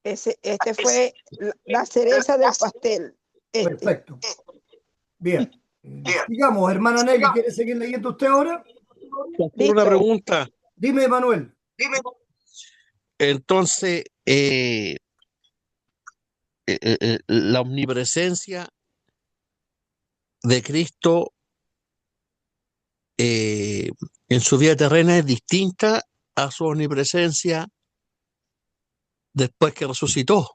Este fue la cereza del pastel. Perfecto. Bien. Digamos, hermana Nelly, ¿quiere seguir leyendo usted ahora? Una Listo. pregunta. Dime, Manuel. Entonces, la omnipresencia de Cristo en su vida terrena es distinta a su omnipresencia después que resucitó.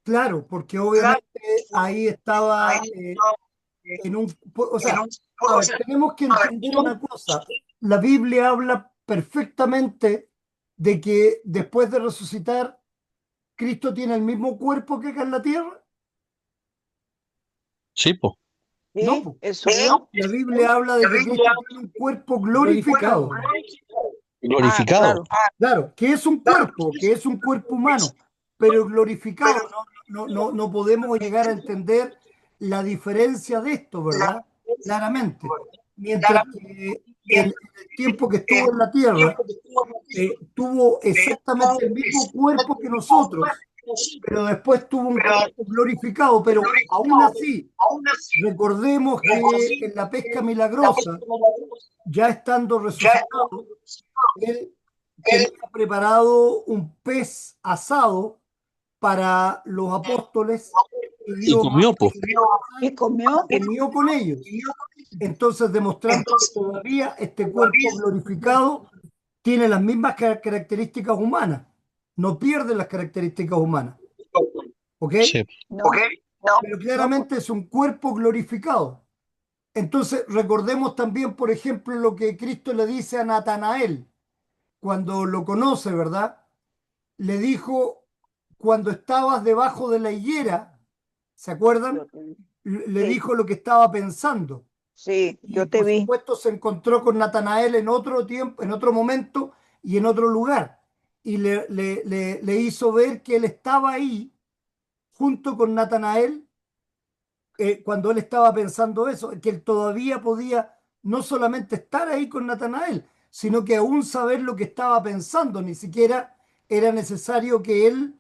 Claro, porque obviamente ahí estaba o sea, a ver, tenemos que entender una cosa. La Biblia habla perfectamente de que después de resucitar, Cristo tiene el mismo cuerpo que acá en la tierra. Sí, pues. No, ¿Sí? po. Él subió. La Biblia habla de que Cristo tiene un cuerpo glorificado. Glorificado. Glorificado. Claro. Claro, que es un cuerpo humano, pero glorificado. No podemos llegar a entender la diferencia de esto, ¿verdad? Claramente. mientras que en el tiempo que estuvo en la tierra, tuvo exactamente el mismo cuerpo que nosotros, pero después tuvo un cuerpo glorificado. Pero aún así, recordemos que en la pesca milagrosa, ya estando resucitado, él tenía preparado un pez asado para los apóstoles y Y dio comió, pues. Y comió. comió con ellos. Entonces, demostrando que todavía este cuerpo glorificado tiene las mismas características humanas, no pierde las características humanas, ¿ok? Sí. No, Pero no, claramente es un cuerpo glorificado. Entonces, recordemos también, por ejemplo, lo que Cristo le dice a Natanael cuando lo conoce, ¿verdad? Le dijo, cuando estabas debajo de la higuera, ¿se acuerdan? yo te vi. Le Sí, dijo lo que estaba pensando. sí, Y yo te por vi. supuesto se encontró con Natanael en otro tiempo, en otro momento y en otro lugar. Y le hizo ver que él estaba ahí junto con Natanael, cuando él estaba pensando eso, que él todavía podía no solamente estar ahí con Natanael, sino que aún saber lo que estaba pensando. Ni siquiera era necesario que él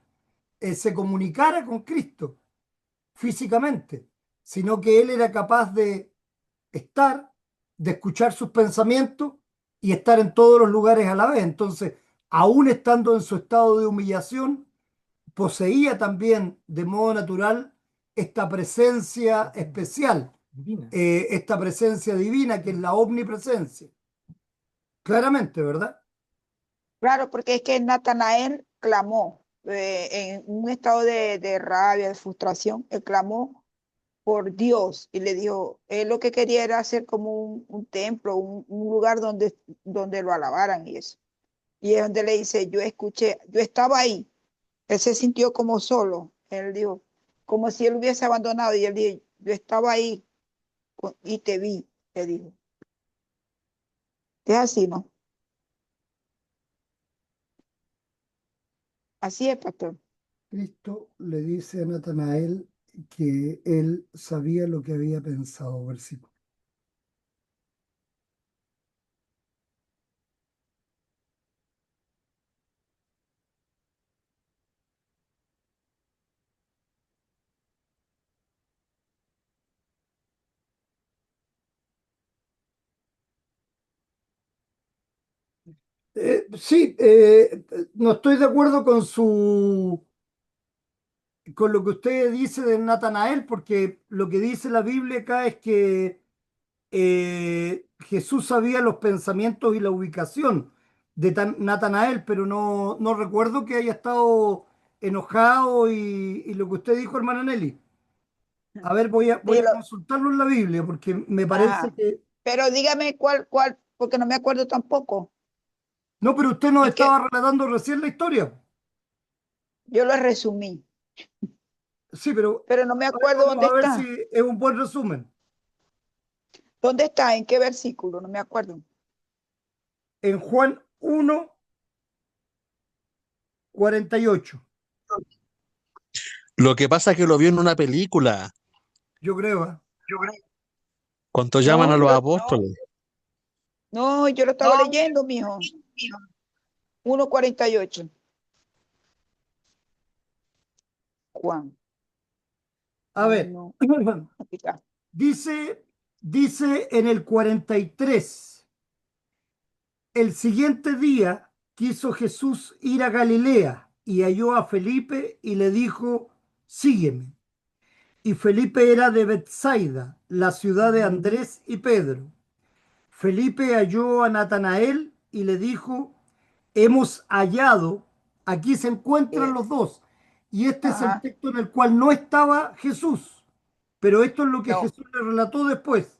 se comunicara con Cristo físicamente, sino que él era capaz de estar, de escuchar sus pensamientos y estar en todos los lugares a la vez. Entonces, aún estando en su estado de humillación, poseía también de modo natural esta presencia especial, Divina. esta presencia divina que es la omnipresencia. Claramente, ¿verdad? Claro, porque es que Natanael clamó en un estado de rabia, de frustración. Él clamó por Dios y le dijo, él lo que quería era hacer como un templo, un lugar donde lo alabaran y eso. Y es donde le dice, yo escuché, yo estaba ahí. Él se sintió como solo. Él dijo, como si él hubiese abandonado. Y él dijo, yo estaba ahí y te vi, le dijo. Es así, ¿no? Así es, pastor. Cristo le dice a Natanael que él sabía lo que había pensado, versículo. Sí, no estoy de acuerdo con lo que usted dice de Natanael, porque lo que dice la Biblia acá es que Jesús sabía los pensamientos y la ubicación de Natanael, pero no recuerdo que haya estado enojado y lo que usted dijo, hermana Nelly. A ver, voy Sí, a consultarlo en la Biblia, porque me parece ajá. que... Pero dígame cuál, porque no me acuerdo tampoco. No, pero usted nos En que estaba relatando recién la historia. yo lo resumí, Sí, pero pero no me a ver, acuerdo vamos dónde a ver si está. es un buen resumen. ¿Dónde está? ¿En qué versículo? No me acuerdo. En Juan 1:48, Lo que pasa es que lo vio en una película, yo creo. ¿Eh? cuando llaman No, a los apóstoles. no, yo lo estaba leyendo, mijo. 1:48. Juan. A ver, Uno, aquí está. dice en el 43, el siguiente día quiso Jesús ir a Galilea y halló a Felipe y le dijo, sígueme. Y Felipe era de Bethsaida, la ciudad de Andrés y Pedro. Felipe halló a Natanael y le dijo, hemos hallado, aquí se encuentran Eh, los dos, y este es el ajá, texto en el cual no estaba Jesús, pero esto es lo que no. Jesús le relató después.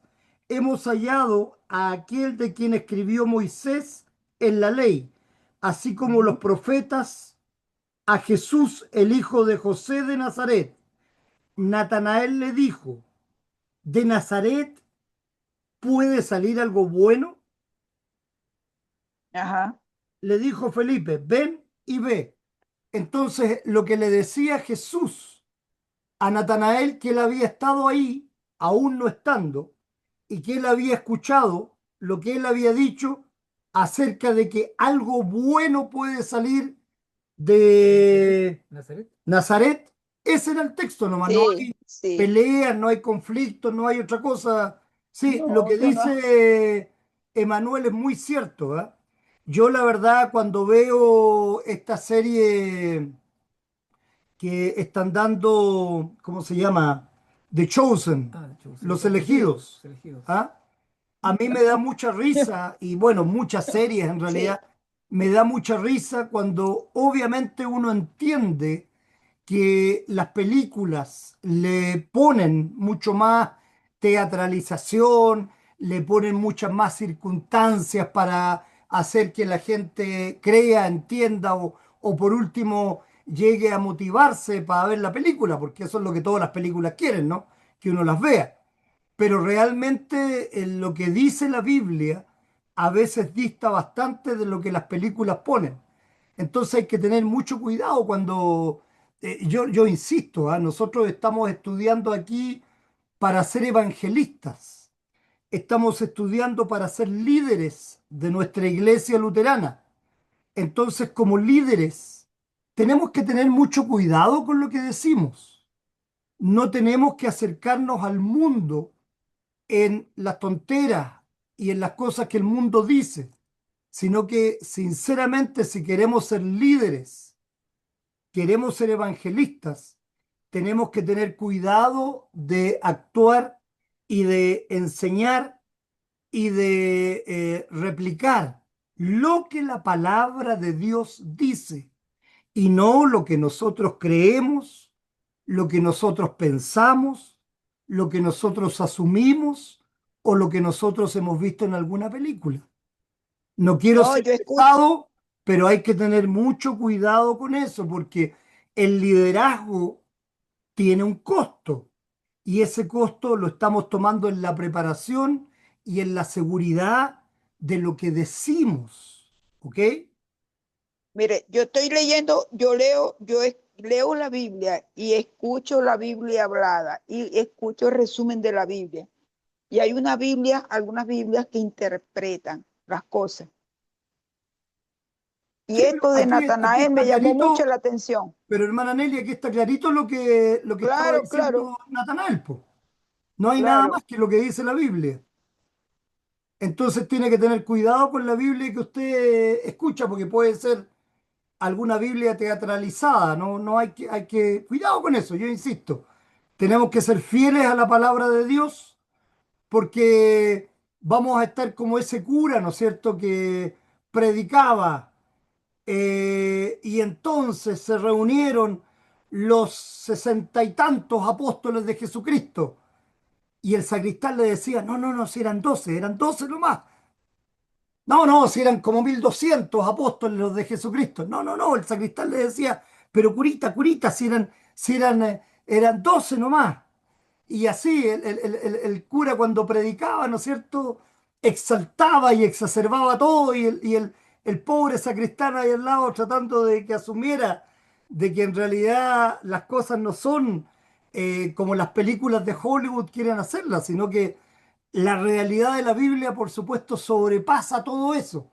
Hemos hallado a aquel de quien escribió Moisés en la ley, así como los profetas, a Jesús, el hijo de José de Nazaret. Natanael le dijo, ¿de Nazaret puede salir algo bueno? Ajá, Le dijo Felipe, ven y ve. Entonces, lo que le decía Jesús a Natanael, que él había estado ahí, aún no estando, y que él había escuchado lo que él había dicho acerca de que algo bueno puede salir de Nazaret. Nazaret. Ese era el texto nomás, no Sí, hay sí. peleas, no hay conflictos, no hay otra cosa. Sí, lo No, que yo no. dice Emanuel es muy cierto, ¿ah? Yo la verdad cuando veo esta serie que están dando, ¿cómo se llama? The Chosen, Ah, de hecho, los elegidos, elegidos, elegidos. ¿ah? A mí me da mucha risa, y bueno, muchas series en Sí. realidad, me da mucha risa cuando obviamente uno entiende que las películas le ponen mucho más teatralización, le ponen muchas más circunstancias para hacer que la gente crea, entienda o por último llegue a motivarse para ver la película, porque eso es lo que todas las películas quieren, ¿no? Que uno las vea. Pero realmente lo que dice la Biblia a veces dista bastante de lo que las películas ponen. Entonces hay que tener mucho cuidado cuando, yo insisto, ¿ah? Nosotros estamos estudiando aquí para ser evangelistas, estamos estudiando para ser líderes de nuestra iglesia luterana. Entonces, como líderes, tenemos que tener mucho cuidado con lo que decimos. No tenemos que acercarnos al mundo en las tonteras y en las cosas que el mundo dice, sino que sinceramente si queremos ser líderes, queremos ser evangelistas, tenemos que tener cuidado de actuar y de enseñar y de replicar lo que la palabra de Dios dice y no lo que nosotros creemos, lo que nosotros pensamos, lo que nosotros asumimos o lo que nosotros hemos visto en alguna película. No quiero No, ser yo escucho. pesado, pero hay que tener mucho cuidado con eso porque el liderazgo tiene un costo y ese costo lo estamos tomando en la preparación y en la seguridad de lo que decimos, ¿ok? Mire, yo estoy leyendo, leo la Biblia y escucho la Biblia hablada y escucho el resumen de la Biblia. Y hay una Biblia, algunas Biblias que interpretan las cosas. Y Sí, pero esto de aquí Natanael está me llamó mucho clarito, la atención. pero hermana Nelly, aquí está clarito lo que estaba Claro, claro, diciendo Natanael, po. No hay nada más claro. que lo que dice la Biblia. Entonces tiene que tener cuidado con la Biblia que usted escucha, porque puede ser alguna Biblia teatralizada, no, no cuidado con eso, yo insisto. Tenemos que ser fieles a la palabra de Dios, porque vamos a estar como ese cura, ¿no es cierto?, que predicaba y entonces se reunieron los 60 y tantos apóstoles de Jesucristo. Y el sacristán le decía, no, no, no, si eran 12 nomás. No, no, si eran como 1200 apóstoles los de Jesucristo. No, no, no, el sacristán le decía, pero curita, curita, eran 12 nomás. Y así el cura cuando predicaba, ¿no es cierto?, exaltaba y exacerbaba todo y el pobre sacristán ahí al lado tratando de que asumiera de que en realidad las cosas no son como las películas de Hollywood quieren hacerlas, sino que la realidad de la Biblia, por supuesto, sobrepasa todo eso,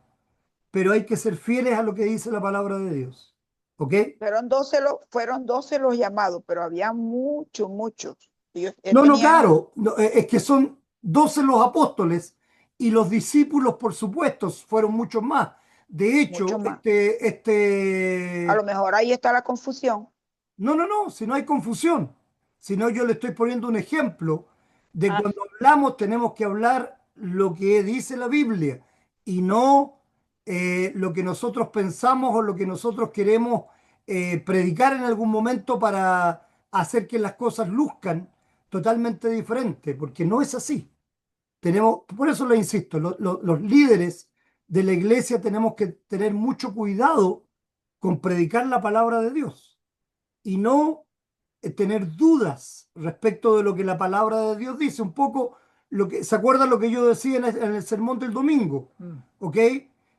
pero hay que ser fieles a lo que dice la palabra de Dios. ¿Ok? Fueron 12 los llamados, pero había muchos, muchos. Ellos No, no, tenían claro, no, es que son 12 los apóstoles y los discípulos, por supuesto, fueron muchos más. De muchos hecho, más. A lo mejor ahí está la confusión. no, no, no, si no hay confusión, sino yo le estoy poniendo un ejemplo de Ah, cuando hablamos tenemos que hablar lo que dice la Biblia y no lo que nosotros pensamos o lo que nosotros queremos predicar en algún momento para hacer que las cosas luzcan totalmente diferente, porque no es así. Por eso le insisto, los líderes de la iglesia tenemos que tener mucho cuidado con predicar la palabra de Dios y no tener dudas respecto de lo que la palabra de Dios dice. Un poco ¿se acuerdan lo que yo decía en el sermón del domingo? Mm. ¿Ok?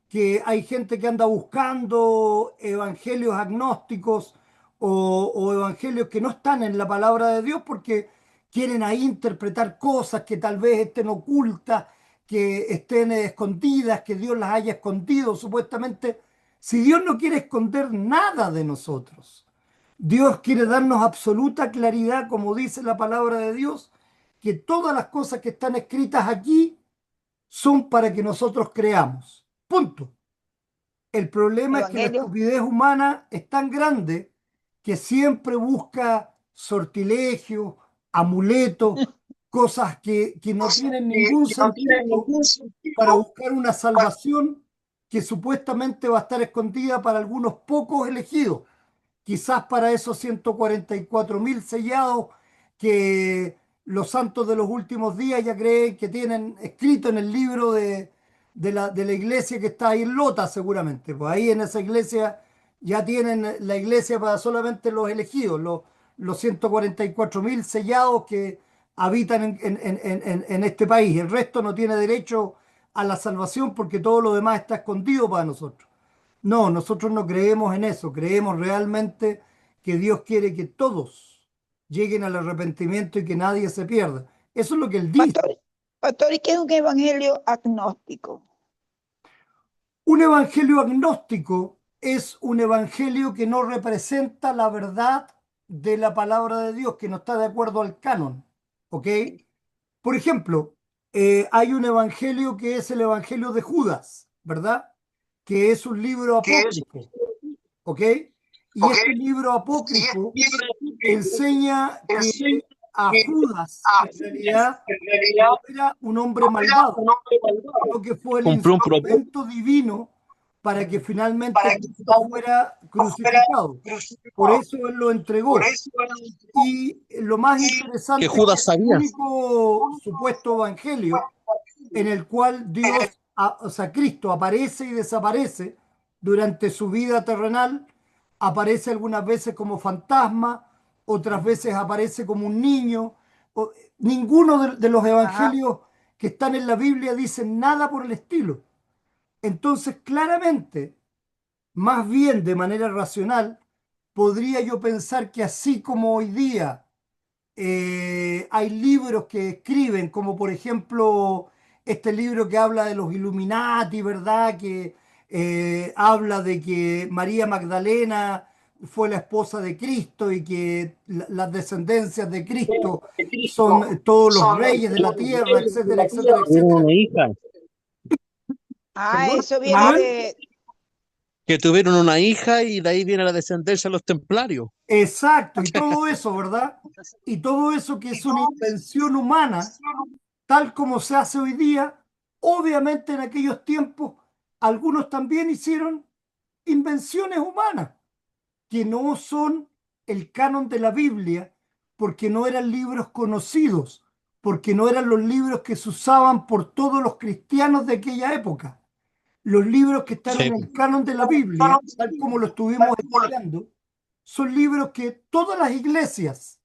Que hay gente que anda buscando evangelios agnósticos o evangelios que no están en la palabra de Dios porque quieren ahí interpretar cosas que tal vez estén ocultas, que estén escondidas, que Dios las haya escondido supuestamente. Si Dios no quiere esconder nada de nosotros, Dios quiere darnos absoluta claridad, como dice la palabra de Dios, que todas las cosas que están escritas aquí son para que nosotros creamos. Punto. El problema es que la Evangelio. estupidez humana es tan grande que siempre busca sortilegios, amuletos, cosas que no tienen ningún sentido para buscar una salvación que supuestamente va a estar escondida para algunos pocos elegidos. Quizás para esos 144.000 sellados que los santos de los últimos días ya creen que tienen escrito en el libro de la iglesia que está ahí en Lota, seguramente. Pues ahí en esa iglesia ya tienen la iglesia para solamente los elegidos, los 144.000 sellados que habitan en este país. El resto no tiene derecho a la salvación porque todo lo demás está escondido para nosotros. No, nosotros no creemos en eso, creemos realmente que Dios quiere que todos lleguen al arrepentimiento y que nadie se pierda. Eso es lo que Él dice. Pastor, ¿y qué es un evangelio agnóstico? Un evangelio agnóstico es un evangelio que no representa la verdad de la palabra de Dios, que no está de acuerdo al canon. ¿Ok? Por ejemplo, hay un evangelio que es el evangelio de Judas, ¿verdad? Que es un libro apócrifo. ¿Ok? Y este libro apócrifo enseña que a Judas en realidad no era un hombre malvado, sino que fue el Cumplió un propósito. instrumento divino para que finalmente Cristo fuera crucificado. Por eso Él lo entregó. Y lo más Que interesante es que Judas es el sabía. único supuesto evangelio en el cual Dios, o sea, Cristo aparece y desaparece durante su vida terrenal, aparece algunas veces como fantasma, otras veces aparece como un niño. Ninguno de los Ajá. evangelios que están en la Biblia dicen nada por el estilo. Entonces, claramente, más bien de manera racional, podría yo pensar que así como hoy día hay libros que escriben, como por ejemplo este libro que habla de los Illuminati, ¿verdad? Que habla de que María Magdalena fue la esposa de Cristo y que las descendencias de Cristo son todos los reyes de la tierra, etcétera, etcétera, Tuvieron etcétera. una hija, Ah, Perdón, eso ¿cómo viene es? de... que tuvieron una hija y de ahí viene la descendencia de los templarios. Exacto, y todo eso, ¿verdad? Y todo eso que es una invención humana tal como se hace hoy día, obviamente en aquellos tiempos algunos también hicieron invenciones humanas que no son el canon de la Biblia, porque no eran libros conocidos, porque no eran los libros que se usaban por todos los cristianos de aquella época. Los libros que están Sí. en el canon de la Biblia, tal como lo estuvimos estudiando, son libros que todas las iglesias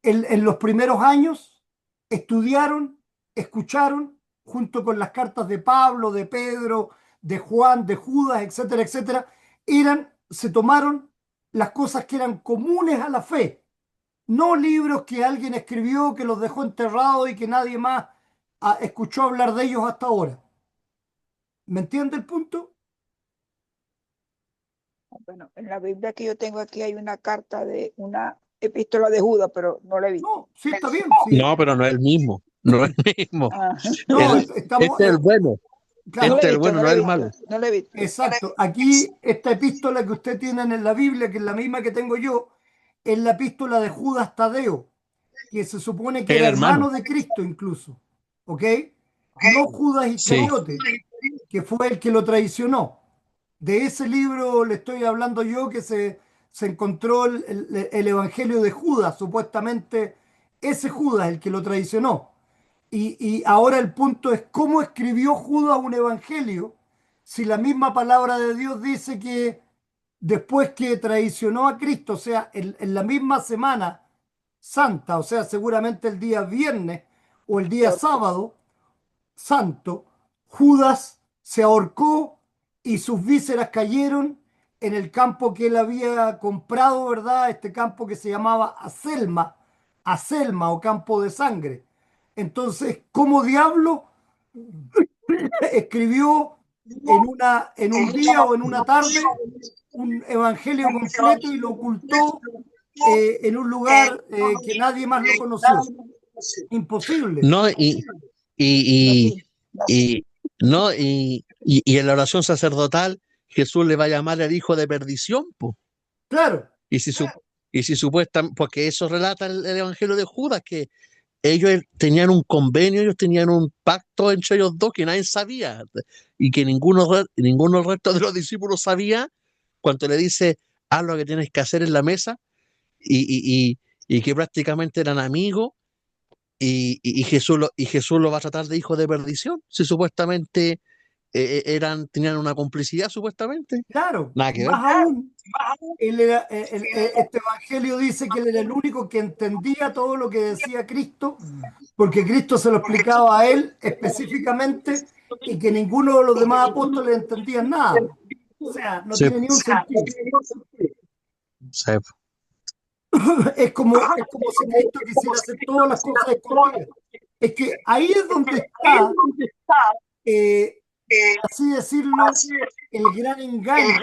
en los primeros años estudiaron, escucharon, junto con las cartas de Pablo, de Pedro, de Juan, de Judas, etcétera, etcétera, se tomaron las cosas que eran comunes a la fe, no libros que alguien escribió, que los dejó enterrados y que nadie más escuchó hablar de ellos hasta ahora. ¿Me entiende el punto? Bueno, en la Biblia que yo tengo aquí hay una carta de una epístola de Judas, pero no la he visto. No, sí, está bien, sí. No, pero no es el mismo. No es el mismo. Ah, No, El, estamos, este es el bueno. claro, no la Este he es el visto, bueno, no no la es he el visto, malo. no la he visto. exacto. Aquí, esta epístola que usted tiene en la Biblia, que es la misma que tengo yo, es la epístola de Judas Tadeo, que se supone que El era hermano. hermano de Cristo incluso, ¿ok? No Judas Sí. Iscariote, que fue el que lo traicionó. De ese libro le estoy hablando yo, que se encontró el Evangelio de Judas, supuestamente ese Judas, el que lo traicionó. Y ahora el punto es cómo escribió Judas un evangelio si la misma palabra de Dios dice que después que traicionó a Cristo, o sea, en la misma semana santa, o sea, seguramente el día viernes o el día sábado santo, Judas se ahorcó y sus vísceras cayeron en el campo que él había comprado, ¿verdad? Este campo que se llamaba Aselma, a Selma o Campo de Sangre. Entonces, ¿cómo diablo escribió en un día o en una tarde un evangelio completo y lo ocultó en un lugar que nadie más lo conoció? Imposible. No, y, y, no, y en la oración sacerdotal, Jesús le va a llamar el hijo de perdición, po. Claro, Y si, y si supuestamente, porque eso relata el Evangelio de Judas, que ellos tenían un convenio, ellos tenían un pacto entre ellos dos que nadie sabía, y que ninguno del resto de los discípulos sabía, cuando le dice, haz lo que tienes que hacer en la mesa, y que prácticamente eran amigos, y Jesús lo va a tratar de hijo de perdición, si supuestamente tenían una complicidad, supuestamente. claro. Nada que ver. Más aún, este evangelio dice que él era el único que entendía todo lo que decía Cristo, porque Cristo se lo explicaba a él específicamente y que ninguno de los demás apóstoles entendían nada. O sea, no Sí, tiene ni un sentido. sí. Es como si Cristo quisiera hacer todas las cosas escondidas. Es que ahí es donde está, eh, así decirlo, el gran engaño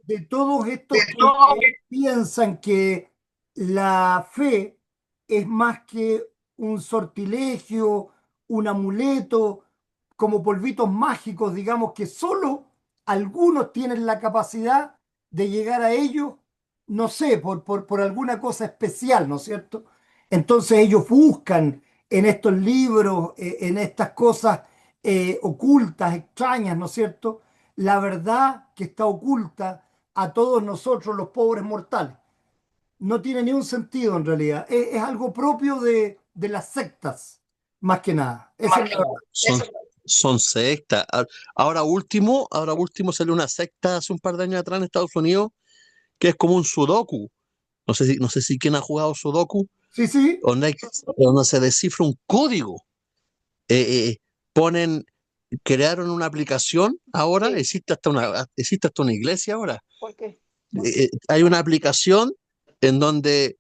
de todos estos que piensan que la fe es más que un sortilegio, un amuleto, como polvitos mágicos, digamos, que solo algunos tienen la capacidad de llegar a ellos, no sé, por alguna cosa especial, ¿no es cierto? Entonces ellos buscan en estos libros, en estas cosas ocultas, extrañas, ¿no es cierto? La verdad que está oculta a todos nosotros los pobres mortales. No tiene ni un sentido en realidad. Es algo propio de las sectas, más que nada. Esa es la verdad. Son, son sectas. Ahora último salió una secta hace un par de años atrás en Estados Unidos que es como un sudoku. No sé si quién ha jugado sudoku, Sí, sí, donde, donde se descifra un código. Eh, ponen, crearon una aplicación ahora, Sí. existe hasta una iglesia ahora. ¿Por qué? Hay una aplicación en donde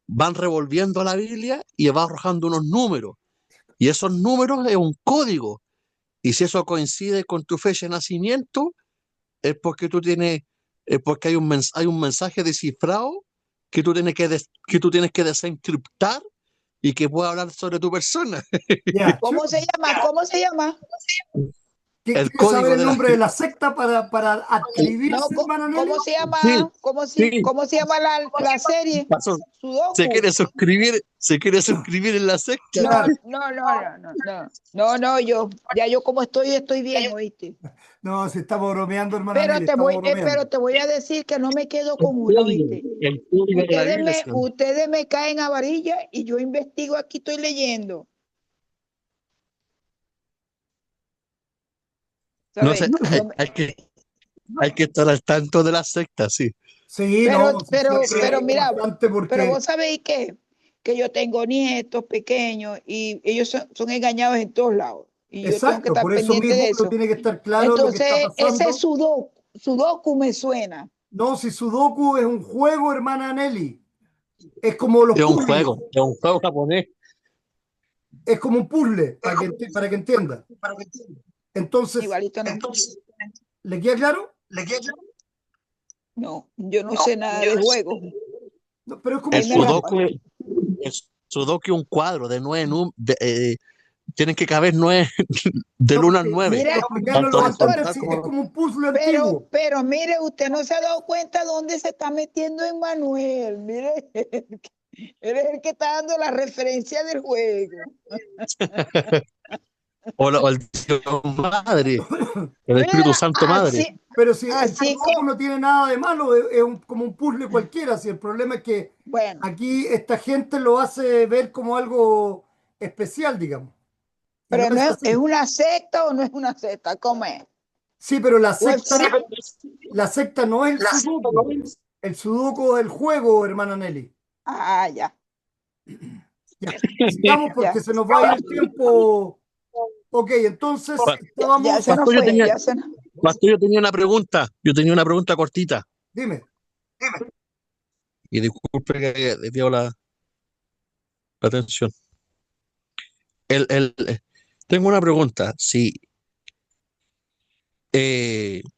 van revolviendo la Biblia y va arrojando unos números. Y esos números es un código. Y si eso coincide con tu fecha de nacimiento, es porque es porque hay un mensaje descifrado que que tú tienes que desencriptar y que pueda hablar sobre tu persona. ya. ¿Cómo se llama? ¿Cómo se llama? El ¿Quieres saber código el de la... nombre de la secta para el- No, adscribirse, hermano Nelly? ¿cómo se sí, llama? sí, ¿Cómo se llama la serie? pasó. Sudoku. Se quiere suscribir en la secta. No, Claro. no, no, no, no, no, no, no, yo como estoy bien, ¿oíste? No, si estamos bromeando, hermano Nelly, estamos bromeando. Pero te voy a decir que no me quedo con uno, ¿oíste? El código de la Biblia. Ustedes me caen a varilla y yo investigo aquí, estoy leyendo, No sé, ¿sabes? No me- hay que estar al tanto de la secta, sí. Sí, no, sí, pero siempre es mira, importante pero porque, vos sabéis qué, que yo tengo nietos pequeños y ellos son engañados en todos lados y yo tengo que exacto, estar por eso pendiente mismo de uno eso. tiene que estar claro de lo que está Entonces, ese pasando. sudoku me suena. No, si Sudoku es un juego, hermana Nelly, es como los puzzles, Es un juego japonés. es como un puzzle, para que entienda. Entonces, Igualito no. ¿le queda claro? No, yo no sé nada de juegos. No, pero es como El Ahí un me puzzle. raspa. sudoku, el sudoku es un cuadro de nueve tienen que caber nueve del No, 1 al porque 9, para Mira, explicarlo lo tanto horizontal, horizontal sí, es como... como un puzzle antiguo. pero mire, usted no se ha dado cuenta dónde se está metiendo Emmanuel. Mire, él es el que está dando la referencia del juego. o el Dios Madre, el Espíritu Mira, Santo Madre. Pero si el así Sudoku como, no tiene nada de malo, es como un puzzle cualquiera. Si el problema es que bueno, aquí esta gente lo hace ver como algo especial, digamos. Y no pero no es es así. una secta o no es una secta, ¿cómo es? Sí, pero O es- la secta no es el Sudoku. El Sudoku es el juego, hermana Nelly. Ah, ya, Ya, sigamos ya, porque se nos va a ir el tiempo. Ok, entonces Pa- ya se estábamos. nos Pastor, fue, ya se nos... Yo tenía una pregunta. Yo tenía una pregunta cortita. Dime. Y disculpe que le dio la... atención. Tengo una pregunta. Eh, si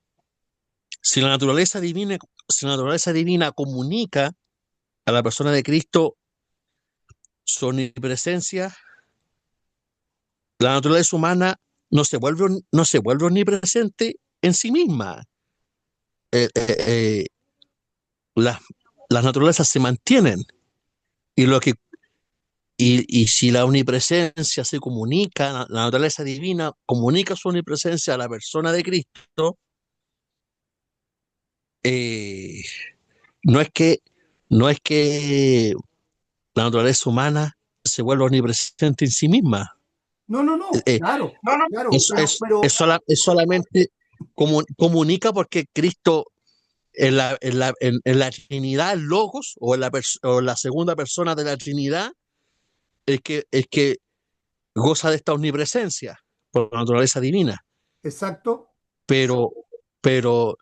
si la naturaleza divina comunica a la persona de Cristo su omnipresencia, la naturaleza humana no se vuelve omnipresente en sí misma. Eh, eh, eh, las, las naturalezas se mantienen y y si la omnipresencia se comunica, la naturaleza divina comunica su omnipresencia a la persona de Cristo, eh, no es que, no es que la naturaleza humana se vuelva omnipresente en sí misma. No, no, no, Eh, claro, claro, es solamente comunica porque Cristo en la Trinidad, el Logos, o o la segunda persona de la Trinidad, es que goza de esta omnipresencia por la naturaleza divina, exacto, pero, pero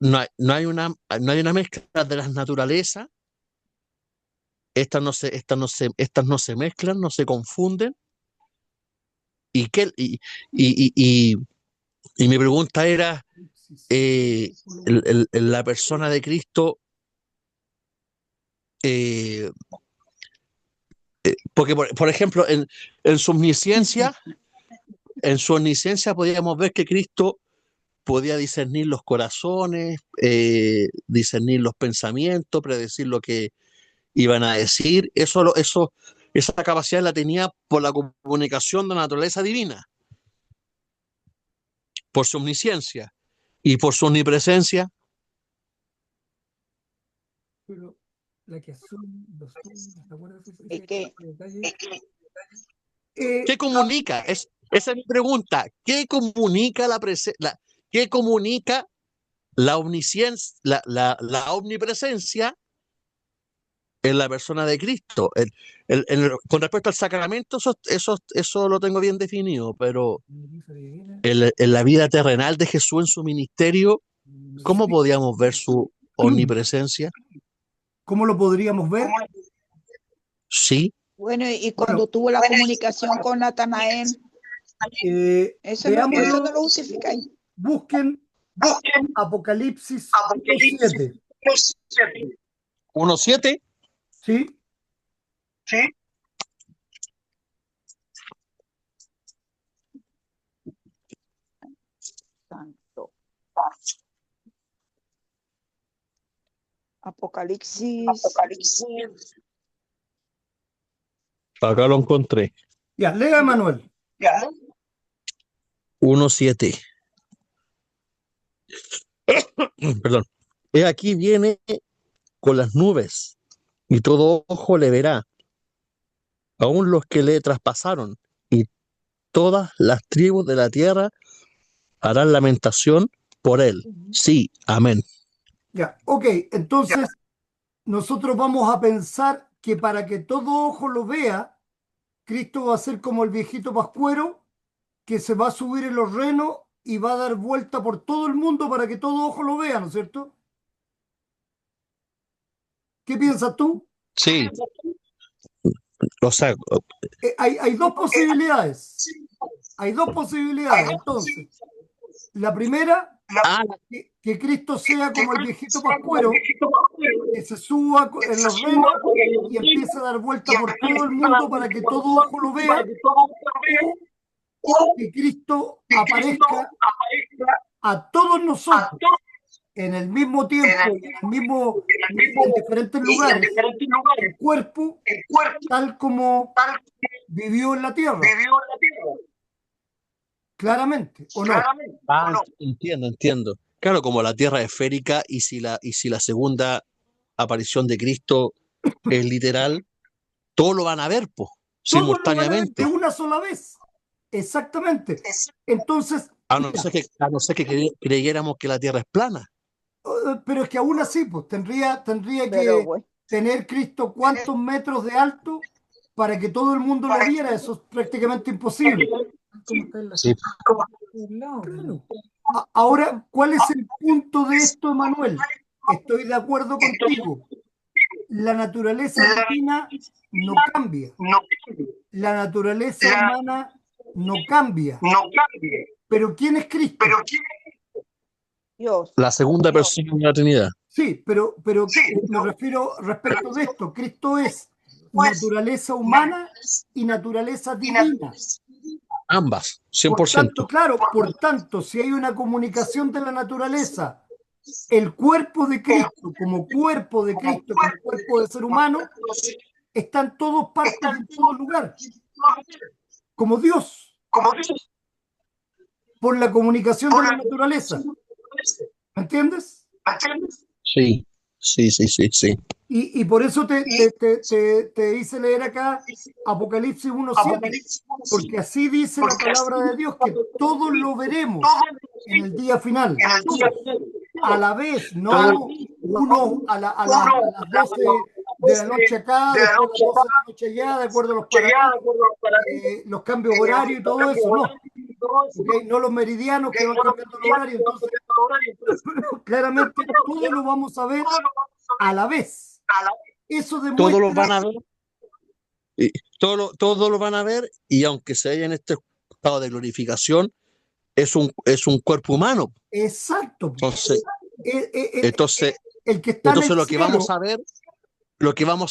no hay una mezcla de las naturalezas, estas no se mezclan, no se confunden, y, que, y mi pregunta era, la persona de Cristo, eh, porque por ejemplo, en su omnisciencia podíamos ver que Cristo podía discernir los corazones, discernir los pensamientos, predecir lo que iban a decir. Esa capacidad la tenía por la comunicación de la naturaleza divina, por su omnisciencia y por su omnipresencia. Pero la que asume los sueños, ¿te acuerdas ese Es que detalle? ¿Qué comunica? Esa es mi pregunta. ¿Qué comunica qué comunica la omnisciencia, la omnipresencia en la persona de Cristo? Con respecto al sacramento, eso lo tengo bien definido, pero en la vida terrenal de Jesús en su ministerio, ¿cómo podíamos ver su omnipresencia? ¿Cómo lo podríamos ver? Sí, bueno, y Bueno, cuando tuvo la comunicación con Natanael, eso no veámoslo, lo justificáis. busquen Apocalipsis 7, 1:7. ¿sí? Santo. Apocalipsis. Acá lo encontré. Ya, lea, Manuel. 1:7. Perdón. He aquí viene con las nubes, y todo ojo le verá, aun los que le traspasaron, y todas las tribus de la tierra harán lamentación por él. Sí, amén. Ya, ok, entonces nosotros vamos a pensar que para que todo ojo lo vea, Cristo va a ser como el viejito pascuero que se va a subir en los renos y va a dar vuelta por todo el mundo para que todo ojo lo vea, ¿no es cierto? ¿Qué piensas tú? Sí, o sea, Hay dos posibilidades. Hay dos posibilidades. Entonces, la primera, ah, que Cristo sea como el viejito pascuero, que se suba en los renos y empiece a dar vuelta por todo el mundo para que todo ojo lo vea, o que Cristo aparezca a todos nosotros en el mismo tiempo, en diferentes lugares, el cuerpo tal como vivió en la tierra, claramente, ¿o no? entiendo. Claro, como la tierra es esférica y si la segunda aparición de Cristo es literal, todos lo van a ver, po, Todos lo van a ver de simultáneamente. una sola vez. Exactamente. Entonces, mira, A no ser que creyéramos que la tierra es plana. pero es que aún así, pues tendría Pero que bueno, tener Cristo cuántos metros de alto para que todo el mundo lo viera. Eso es prácticamente imposible. ¿Cómo está en la Sí. del lado? Claro. Ahora, ¿cuál es el punto de esto, Manuel? Estoy de acuerdo contigo. la naturaleza divina no cambia. La naturaleza humana no cambia. Pero ¿quién es Cristo? Dios. La segunda persona de la Trinidad. Sí, pero me refiero respecto de esto. Cristo es naturaleza humana y naturaleza divina. Ambas, Por 100%. tanto, claro, por tanto, si hay una comunicación de la naturaleza, el cuerpo de Cristo, como cuerpo de Cristo, como cuerpo de ser humano, está en todas partes y en todo lugar, como Dios, por la comunicación de la naturaleza. ¿Me entiendes? Sí, sí, sí, sí, sí. Y por eso te hice leer acá Apocalipsis 1:7, porque así dice la palabra de Dios, que todos lo veremos en el día final, todos, a la vez, no uno a las 12 de la noche acá, después a las 12 de la noche allá, de acuerdo a los paralelos, los cambios horarios y todo eso, no. ¿Okay? No los meridianos que van cambiando los horarios, entonces claramente todo lo vamos a ver a la vez. Eso Todos lo demuestra, van a ver. Y todos lo van a ver, y aunque se haya en este estado de glorificación, es un cuerpo humano. exacto, Entonces, el, el- entonces, el que está en el entonces lo que vamos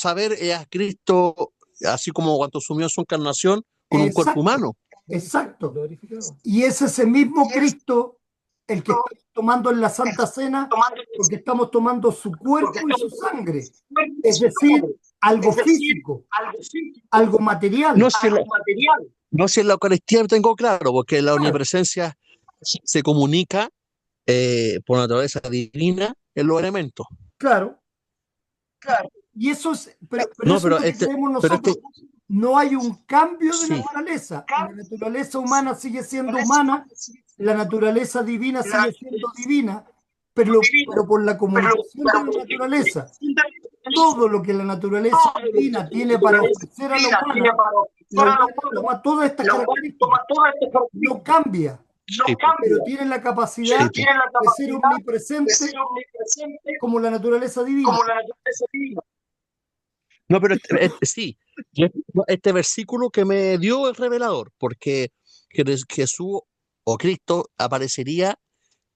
cielo, a ver es a Cristo, así como cuando asumió su encarnación, con un cuerpo exacto, humano. exacto. Glorificado. Y es ese mismo Cristo el que estamos tomando en la Santa Cena, porque estamos tomando su cuerpo y su sangre, es decir, algo físico, algo material. No si en la, no si en la Eucaristía tengo claro, porque la omnipresencia se comunica por naturaleza divina en los elementos. Claro. Y eso es, pero No, eso es lo que creemos pero nosotros. No hay un cambio de sí, naturaleza. La naturaleza humana sigue siendo humana, la naturaleza divina sigue siendo divina, pero por la comunicación de la naturaleza, todo lo que la naturaleza divina tiene para ofrecer a la humana toma todas estas características, no cambia, sí, pero tiene la capacidad sí. de ser omnipresente como la naturaleza divina. No, pero sí, este versículo que me dio es revelador, porque Jesús o Cristo aparecería,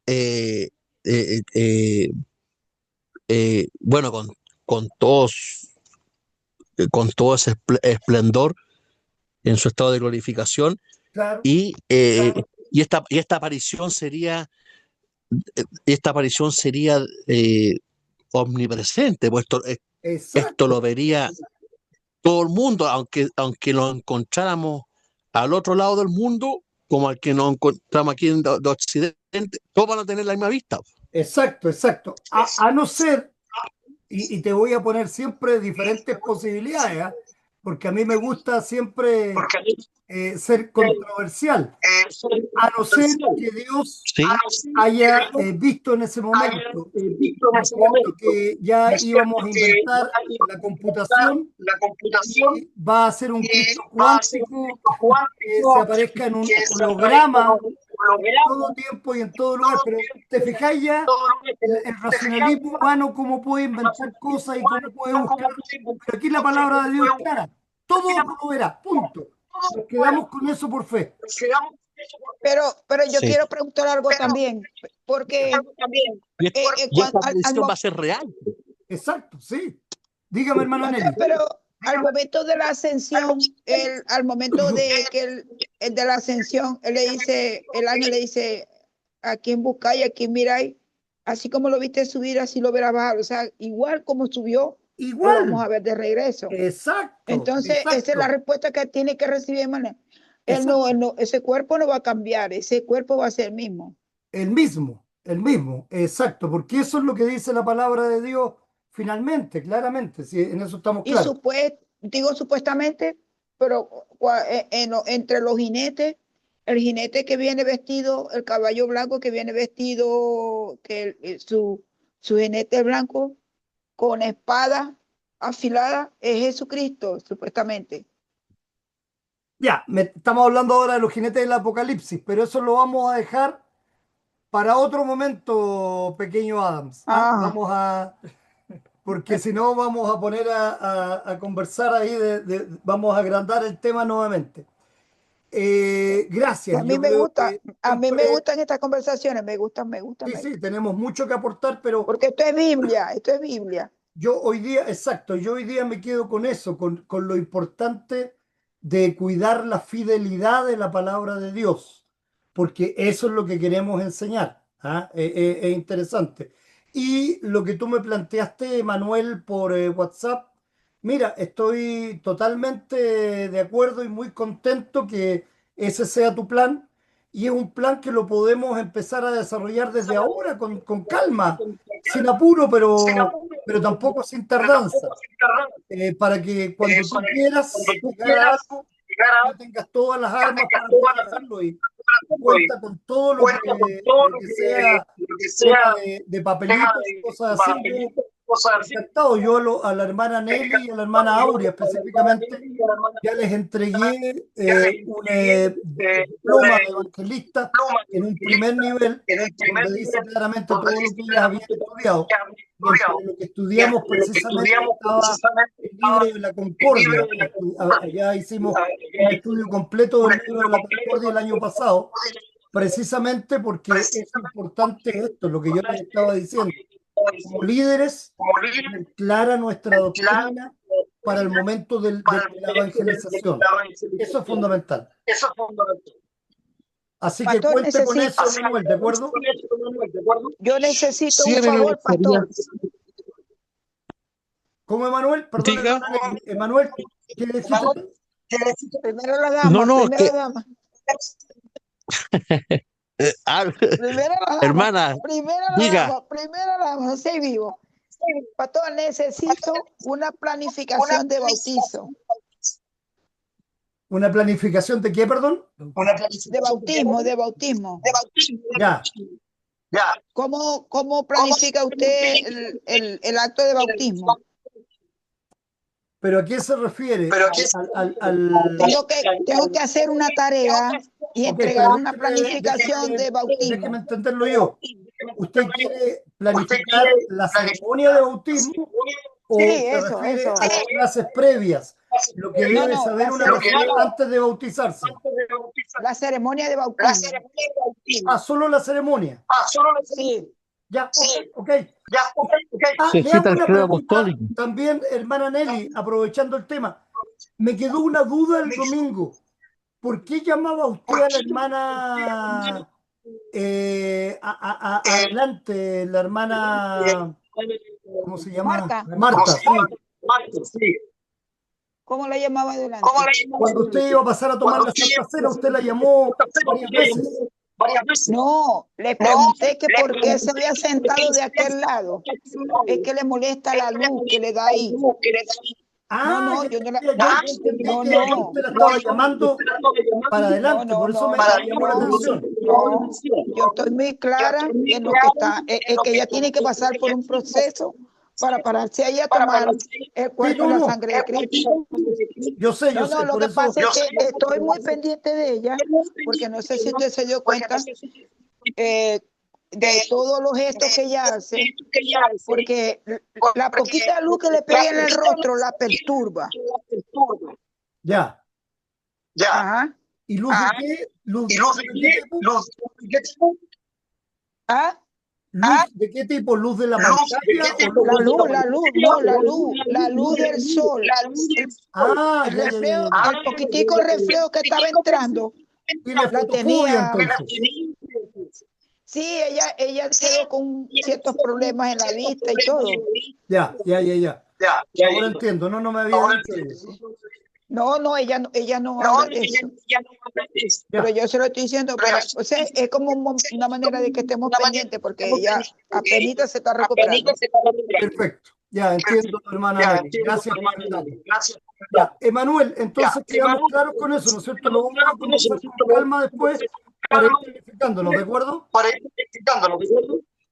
eh, eh, eh, bueno, con todo ese esplendor en su estado de glorificación, Claro, y, y esta aparición sería omnipresente, pues esto exacto, lo vería todo el mundo, aunque lo encontráramos al otro lado del mundo, como al que nos encontramos aquí de Occidente, todos van a tener la misma vista. exacto, exacto. A no ser, y te voy a poner siempre diferentes posibilidades, ¿ah? Porque a mí me gusta siempre ser controversial, a no ser que Dios Sí, haya visto en ese momento, ¿no es cierto?, que ya íbamos a inventar la computación y va a ser un Cristo cuántico que se aparezca en un holograma en todo tiempo y en todo lugar. Pero te fijáis ya el racionalismo humano, cómo puede inventar cosas y cómo puede buscar. Pero aquí la palabra de Dios es clara. Todo lo verá, punto. Nos quedamos con eso por fe. Pero yo sí. quiero preguntar algo también, porque Y esta aparición va a ser real. Exacto, sí. Dígame, hermano Nelly. pero al momento de la ascensión, al momento de que el de la ascensión, el ángel le dice, a quién buscáis, a quién miráis, así como lo viste subir, así lo verás bajar. O sea, igual como subió, lo vamos a Igual. ver de regreso. Exacto, Entonces, esa es la exacto. respuesta que tiene que recibir Manuel. Exacto. Ese cuerpo no va a cambiar, ese cuerpo va a ser el mismo. El mismo, exacto, porque eso es lo que dice la palabra de Dios finalmente, claramente, si en eso estamos Y claros. digo supuestamente, pero entre los jinetes, el jinete que viene vestido, el caballo blanco que viene vestido, su jinete blanco con espada afilada, es Jesucristo, supuestamente. Ya, estamos hablando ahora de los jinetes del Apocalipsis, pero eso lo vamos a dejar para otro momento, pequeño Adams. ¿Ah? Ah, porque si no vamos a poner a conversar ahí, vamos a agrandar el tema nuevamente. Gracias, A mí yo me creo gusta, que a mí me siempre, gustan estas conversaciones, sí, sí, tenemos mucho que aportar, pero porque esto es Biblia, esto es Biblia. yo hoy día, exacto, yo hoy día me quedo con eso, con lo importante de cuidar la fidelidad de la palabra de Dios, porque eso es lo que queremos enseñar. ¿Ah? Es interesante. Y lo que tú me planteaste, Manuel, por WhatsApp, mira, estoy totalmente de acuerdo y muy contento que ese sea tu plan. Y es un plan que lo podemos empezar a desarrollar desde ahora con calma, sin apuro, pero tampoco sin tardanza, para que cuando tú quieras llegar a algo, ya tengas todas las armas para poder hacerlo y cuenta con todo lo que sea tema de papelitos y cosas así. Yo encantado, yo a la hermana Nelly y a la hermana Aurea específicamente ya les entregué un diploma de evangelista en un primer nivel donde dice claramente todo lo que ellas habían estudiado. Y entre lo que estudiamos precisamente estaba el libro de la Concordia. Allá hicimos un estudio completo del libro de la Concordia el año pasado, precisamente porque es importante esto, lo que yo les estaba diciendo. Como líderes, tener clara nuestra doctrina para el momento de la evangelización. Eso es fundamental. Así que Pastor, cuente con necesito, eso, Manuel, ¿de acuerdo? yo necesito Sí, un a mí me favor, gustaría, pastor. ¿Cómo, Emanuel? Perdón, diga, Emanuel, ¿qué dijiste tú? Primero la no, dama, no, primero que, la dama, ah, primero la dama, hermana, primero la diga, dama, primero la dama, soy vivo. Pastor, necesito una planificación de bautizo, ¿Una planificación de qué, perdón? de bautismo, de bautismo. Ya, ¿Cómo planifica usted el acto de bautismo? pero ¿a qué se refiere? Tengo que hacer una tarea y Ok, pero entregar una planificación de déjeme bautismo. entenderlo yo. ¿Usted quiere planificar la ceremonia de bautismo Sí, o se eso, refiere eso. a las clases previas? Lo que No, debe no, saber una persona antes de bautizarse. la ceremonia de bautismo. Ah, solo la ceremonia. Sí, Ya, ok. Le necesita hago el una credo pregunta apostólico. también, hermana Nelly, aprovechando el tema. Me quedó una duda el domingo. ¿Por qué llamaba usted a la hermana adelante, la hermana, ¿cómo se llama? Marta, Marta, sí. ¿cómo la llamaba adelante? Cuando usted iba a pasar a tomar la Santa Cena, usted la llamó varias veces. No, le pregunté que por qué se había sentado de aquel lado. Es que le molesta la luz que le da ahí. No, Ah, no, ya, yo no la. ya, yo entendí No, que no, usted la estaba llamando para no, adelante, no, por eso no, me llamó la no, atención. no. Yo estoy muy clara en lo que está. Es que ella tiene que pasar por un proceso para pararse ahí a tomar el Sí, cuerpo y no, la no, sangre de Cristo. yo No, no, sé, lo por que eso, pasa es que estoy muy pendiente de ella, porque no sé si usted se dio cuenta eh, de todos los gestos que ella hace, porque la poquita luz que le pega en el rostro la perturba. ya. Ajá. ¿Y luz de qué? ¿Luz de qué tipo? ¿Ah? ¿Luz de qué tipo? ¿Luz de la pantalla o luz de la La luz, no, la luz del sol, el, Ah, el ya, ya, ya, reflejo, ya. el poquitico reflejo que estaba entrando, Tiene la fotofobia tenía. entonces. Sí, ella quedó con ciertos problemas en la vista y todo. Ya, ya, ya, ya. Ahora entiendo. No, no me había dicho eso. No, no, ella no habla de eso. Pero Ya, yo se lo estoy diciendo o sea, es como una manera de que estemos pendientes porque ella apenas se está recuperando. perfecto. Ya, entiendo, hermana Nelly. Gracias por el dato. Ya, Emanuel, entonces quedamos claros con eso, ¿no es cierto? Lo vamos a conversar con calma después para ir planificándonos, ¿de acuerdo?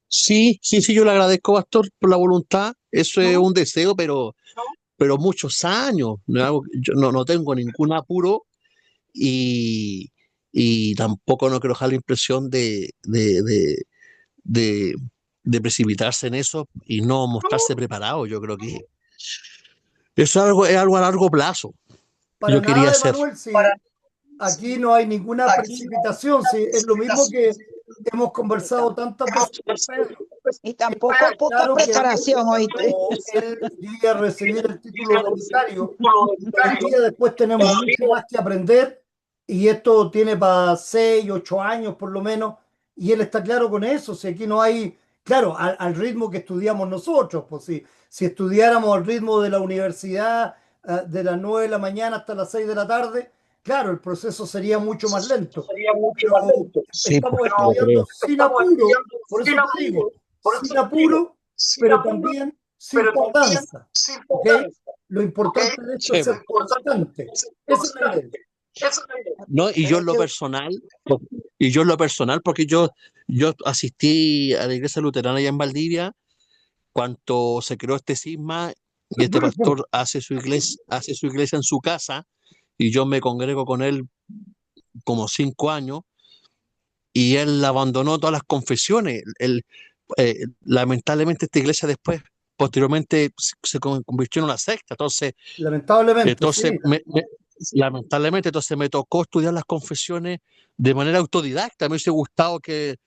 Sí, sí, sí, yo le agradezco, Pastor, por la voluntad. Eso es un deseo, pero muchos años. No, yo no tengo ningún apuro y tampoco no quiero dejar la impresión de de precipitarse en eso y no mostrarse preparado. Yo creo que eso es algo a largo plazo. Para Yo quería nada, hacer. Emanuel, si aquí no hay ninguna precipitación, si es lo mismo que hemos conversado tantas veces con Pedro. Y tampoco poca Claro que preparación, oíste. como él iría a recibir el título de vicario, todavía después tenemos mucho más que aprender y esto tiene para 6, 8 años por lo menos y él está claro con eso, si aquí no hay, claro, al ritmo que estudiamos nosotros, pues si estudiáramos al ritmo de la universidad de las 9 de la mañana hasta las 6 de la tarde, claro, el proceso sería mucho más lento, pero Sí, estamos pues lo estudiando creo. sin apuro, por eso te digo, sin apuro, pero también sin tardanza. ¿Ok? Lo importante de esto Sí, es ser constante. Esa es la idea. no, Pero que y yo en lo personal, porque yo asistí a la iglesia luterana allá en Valdivia cuando se creó este cisma y este pastor hace su iglesia en su casa y yo me congrego con él como 5 años y él abandonó todas las confesiones. Lamentablemente esta iglesia después, posteriormente, se convirtió en una secta. Lamentablemente, Entonces sí. lamentablemente, entonces me tocó estudiar las confesiones de manera autodidacta. Me hubiese gustado que...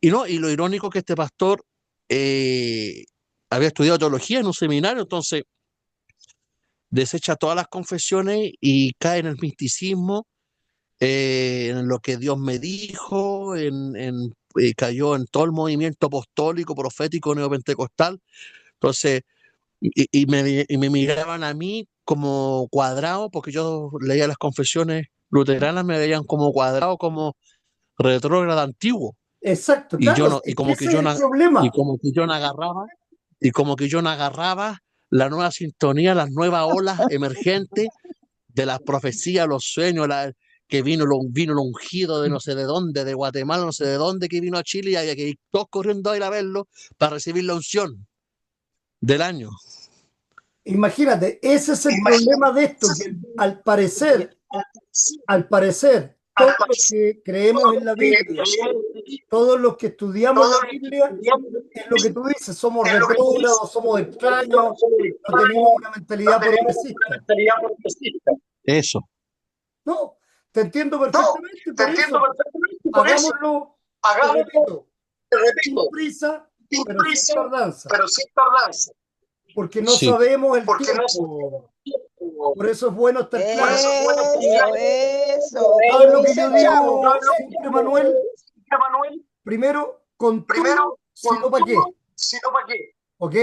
no, y lo irónico que este pastor eh, había estudiado teología en un seminario, entonces desecha todas las confesiones y cae en el misticismo, en lo que Dios me dijo, cayó en todo el movimiento apostólico, profético, neopentecostal. Entonces, y me miraban a mí como cuadrado, porque yo leía las confesiones luteranas, me veían como cuadrado, como retrógrado antiguo. Exacto, Y yo claro, no, y es que como que ese es yo el no, y problema. como que yo no agarraba, y como que yo no agarraba la nueva sintonía, las nuevas olas emergentes de las profecías, los sueños, que vino el ungido de no sé de dónde, de Guatemala, no sé de dónde, que vino a Chile y había que ir todos corriendo a ir a verlo para recibir la unción del año. Imagínate, ese es el problema de esto, que al parecer, todos los que creemos en la Biblia, todos los que estudiamos la Biblia, es lo que tú dices, somos retrógrados, somos extraños, no tenemos una mentalidad progresista. Eso. No, te entiendo perfectamente, por eso hagámoslo, te repito, sin prisa, pero sin tardanza, porque no Sí. sabemos el tiempo. Por eso es bueno estar claro. eso, ¿Sabes como lo que dice yo el chavo. digo siempre, Manuel? Primero, con todo, sino para qué. ¿Ok?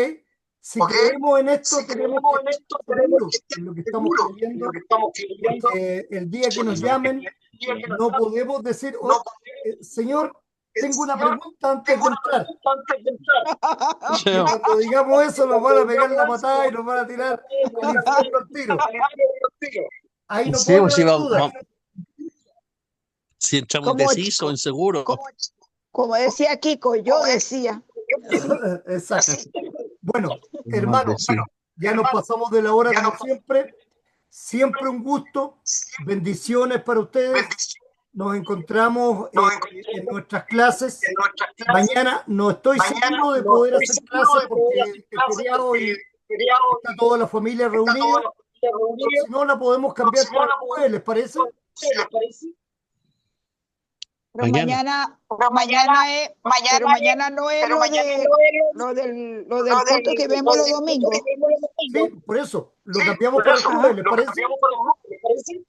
Si creemos en esto, tenemos que estar seguros en lo que estamos creyendo, porque el día que nos llamen, no podemos decir, "Oh, Señor, tengo una pregunta antes de entrar". Porque cuando digamos eso, nos van a pegar la patada y nos van a tirar al infierno al tiro. Ahí no Sí, puede pues sí, haber duda. si entramos Como, indecisos, inseguros. como decía Kiko, yo decía. Exacto. Bueno, No, hermano, sí. ya nos pasamos de la hora como siempre. Siempre un gusto. Bendiciones para ustedes. Nos encontramos en nuestras clases. Mañana no estoy seguro de poder hacer clases porque es feriado y está toda la familia reunida. Pero si no, la podemos cambiar para el jueves, ¿les parece? Pero Mañana. mañana no es lo del culto que vemos los domingos. Sí, por eso. Lo cambiamos para el jueves, ¿les parece? Sí,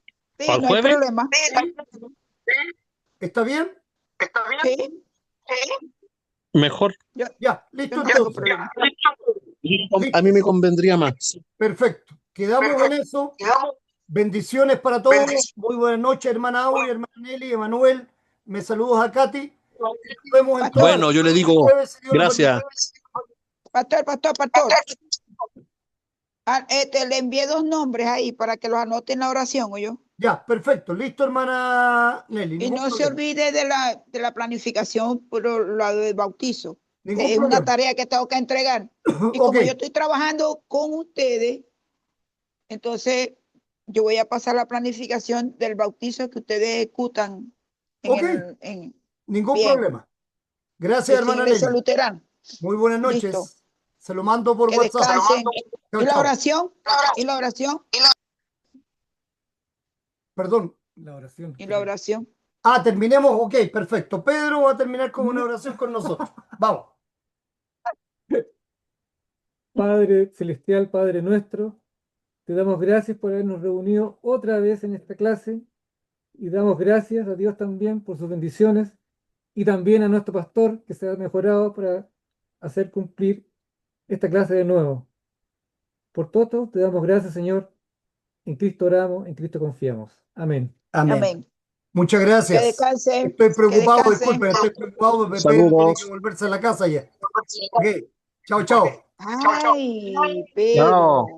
¿Para el no hay jueves? problema. ¿Está bien? Sí, Mejor. yo Ya, listo no tengo entonces. problema. A mí me convendría más. Perfecto. Quedamos en eso. Bendiciones para todos. Muy buenas noches, hermana Auri, hermana Nelly, Emanuel. Me saludos a Katy. Y nos vemos entonces Bueno, yo le el digo jueves, si Dios lo permite. gracias. Pastor. Le envié 2 nombres ahí para que los anoten en la oración, ¿o yo? Ya, perfecto. Listo, hermana Nelly. Y Ningún no se problema. olvide de la planificación por lo del bautizo. Ningún Es una problema. tarea que tengo que entregar. Y Ok, como yo estoy trabajando con ustedes, entonces yo voy a pasar la planificación del bautizo que ustedes ejecutan ok. Ningún bien, problema. Gracias, de esa hermana iglesia Nelly. luterana. Muy buenas noches. Listo. Se lo mando por Que WhatsApp. descansen. Chao, ¿Y la chao. oración? ¿Y la oración? Perdón. La oración. ¿Y la oración? Ah, terminemos. Ok, perfecto. Pedro va a terminar con una oración con nosotros. Vamos. Padre celestial, Padre nuestro, te damos gracias por habernos reunido otra vez en esta clase y damos gracias a Dios también por sus bendiciones y también a nuestro pastor que se ha mejorado para hacer cumplir esta clase de nuevo. Por todo, te damos gracias, Señor. En Cristo oramos, en Cristo confiamos. Amén. Amén. Amén. Muchas Que gracias. descansen. Estoy Que preocupado, descansen. disculpen, estoy preocupado porque Pedro tiene que Saludos. volverse a la casa ya. Ok, chao, chao. Ay, Chao. Pedro.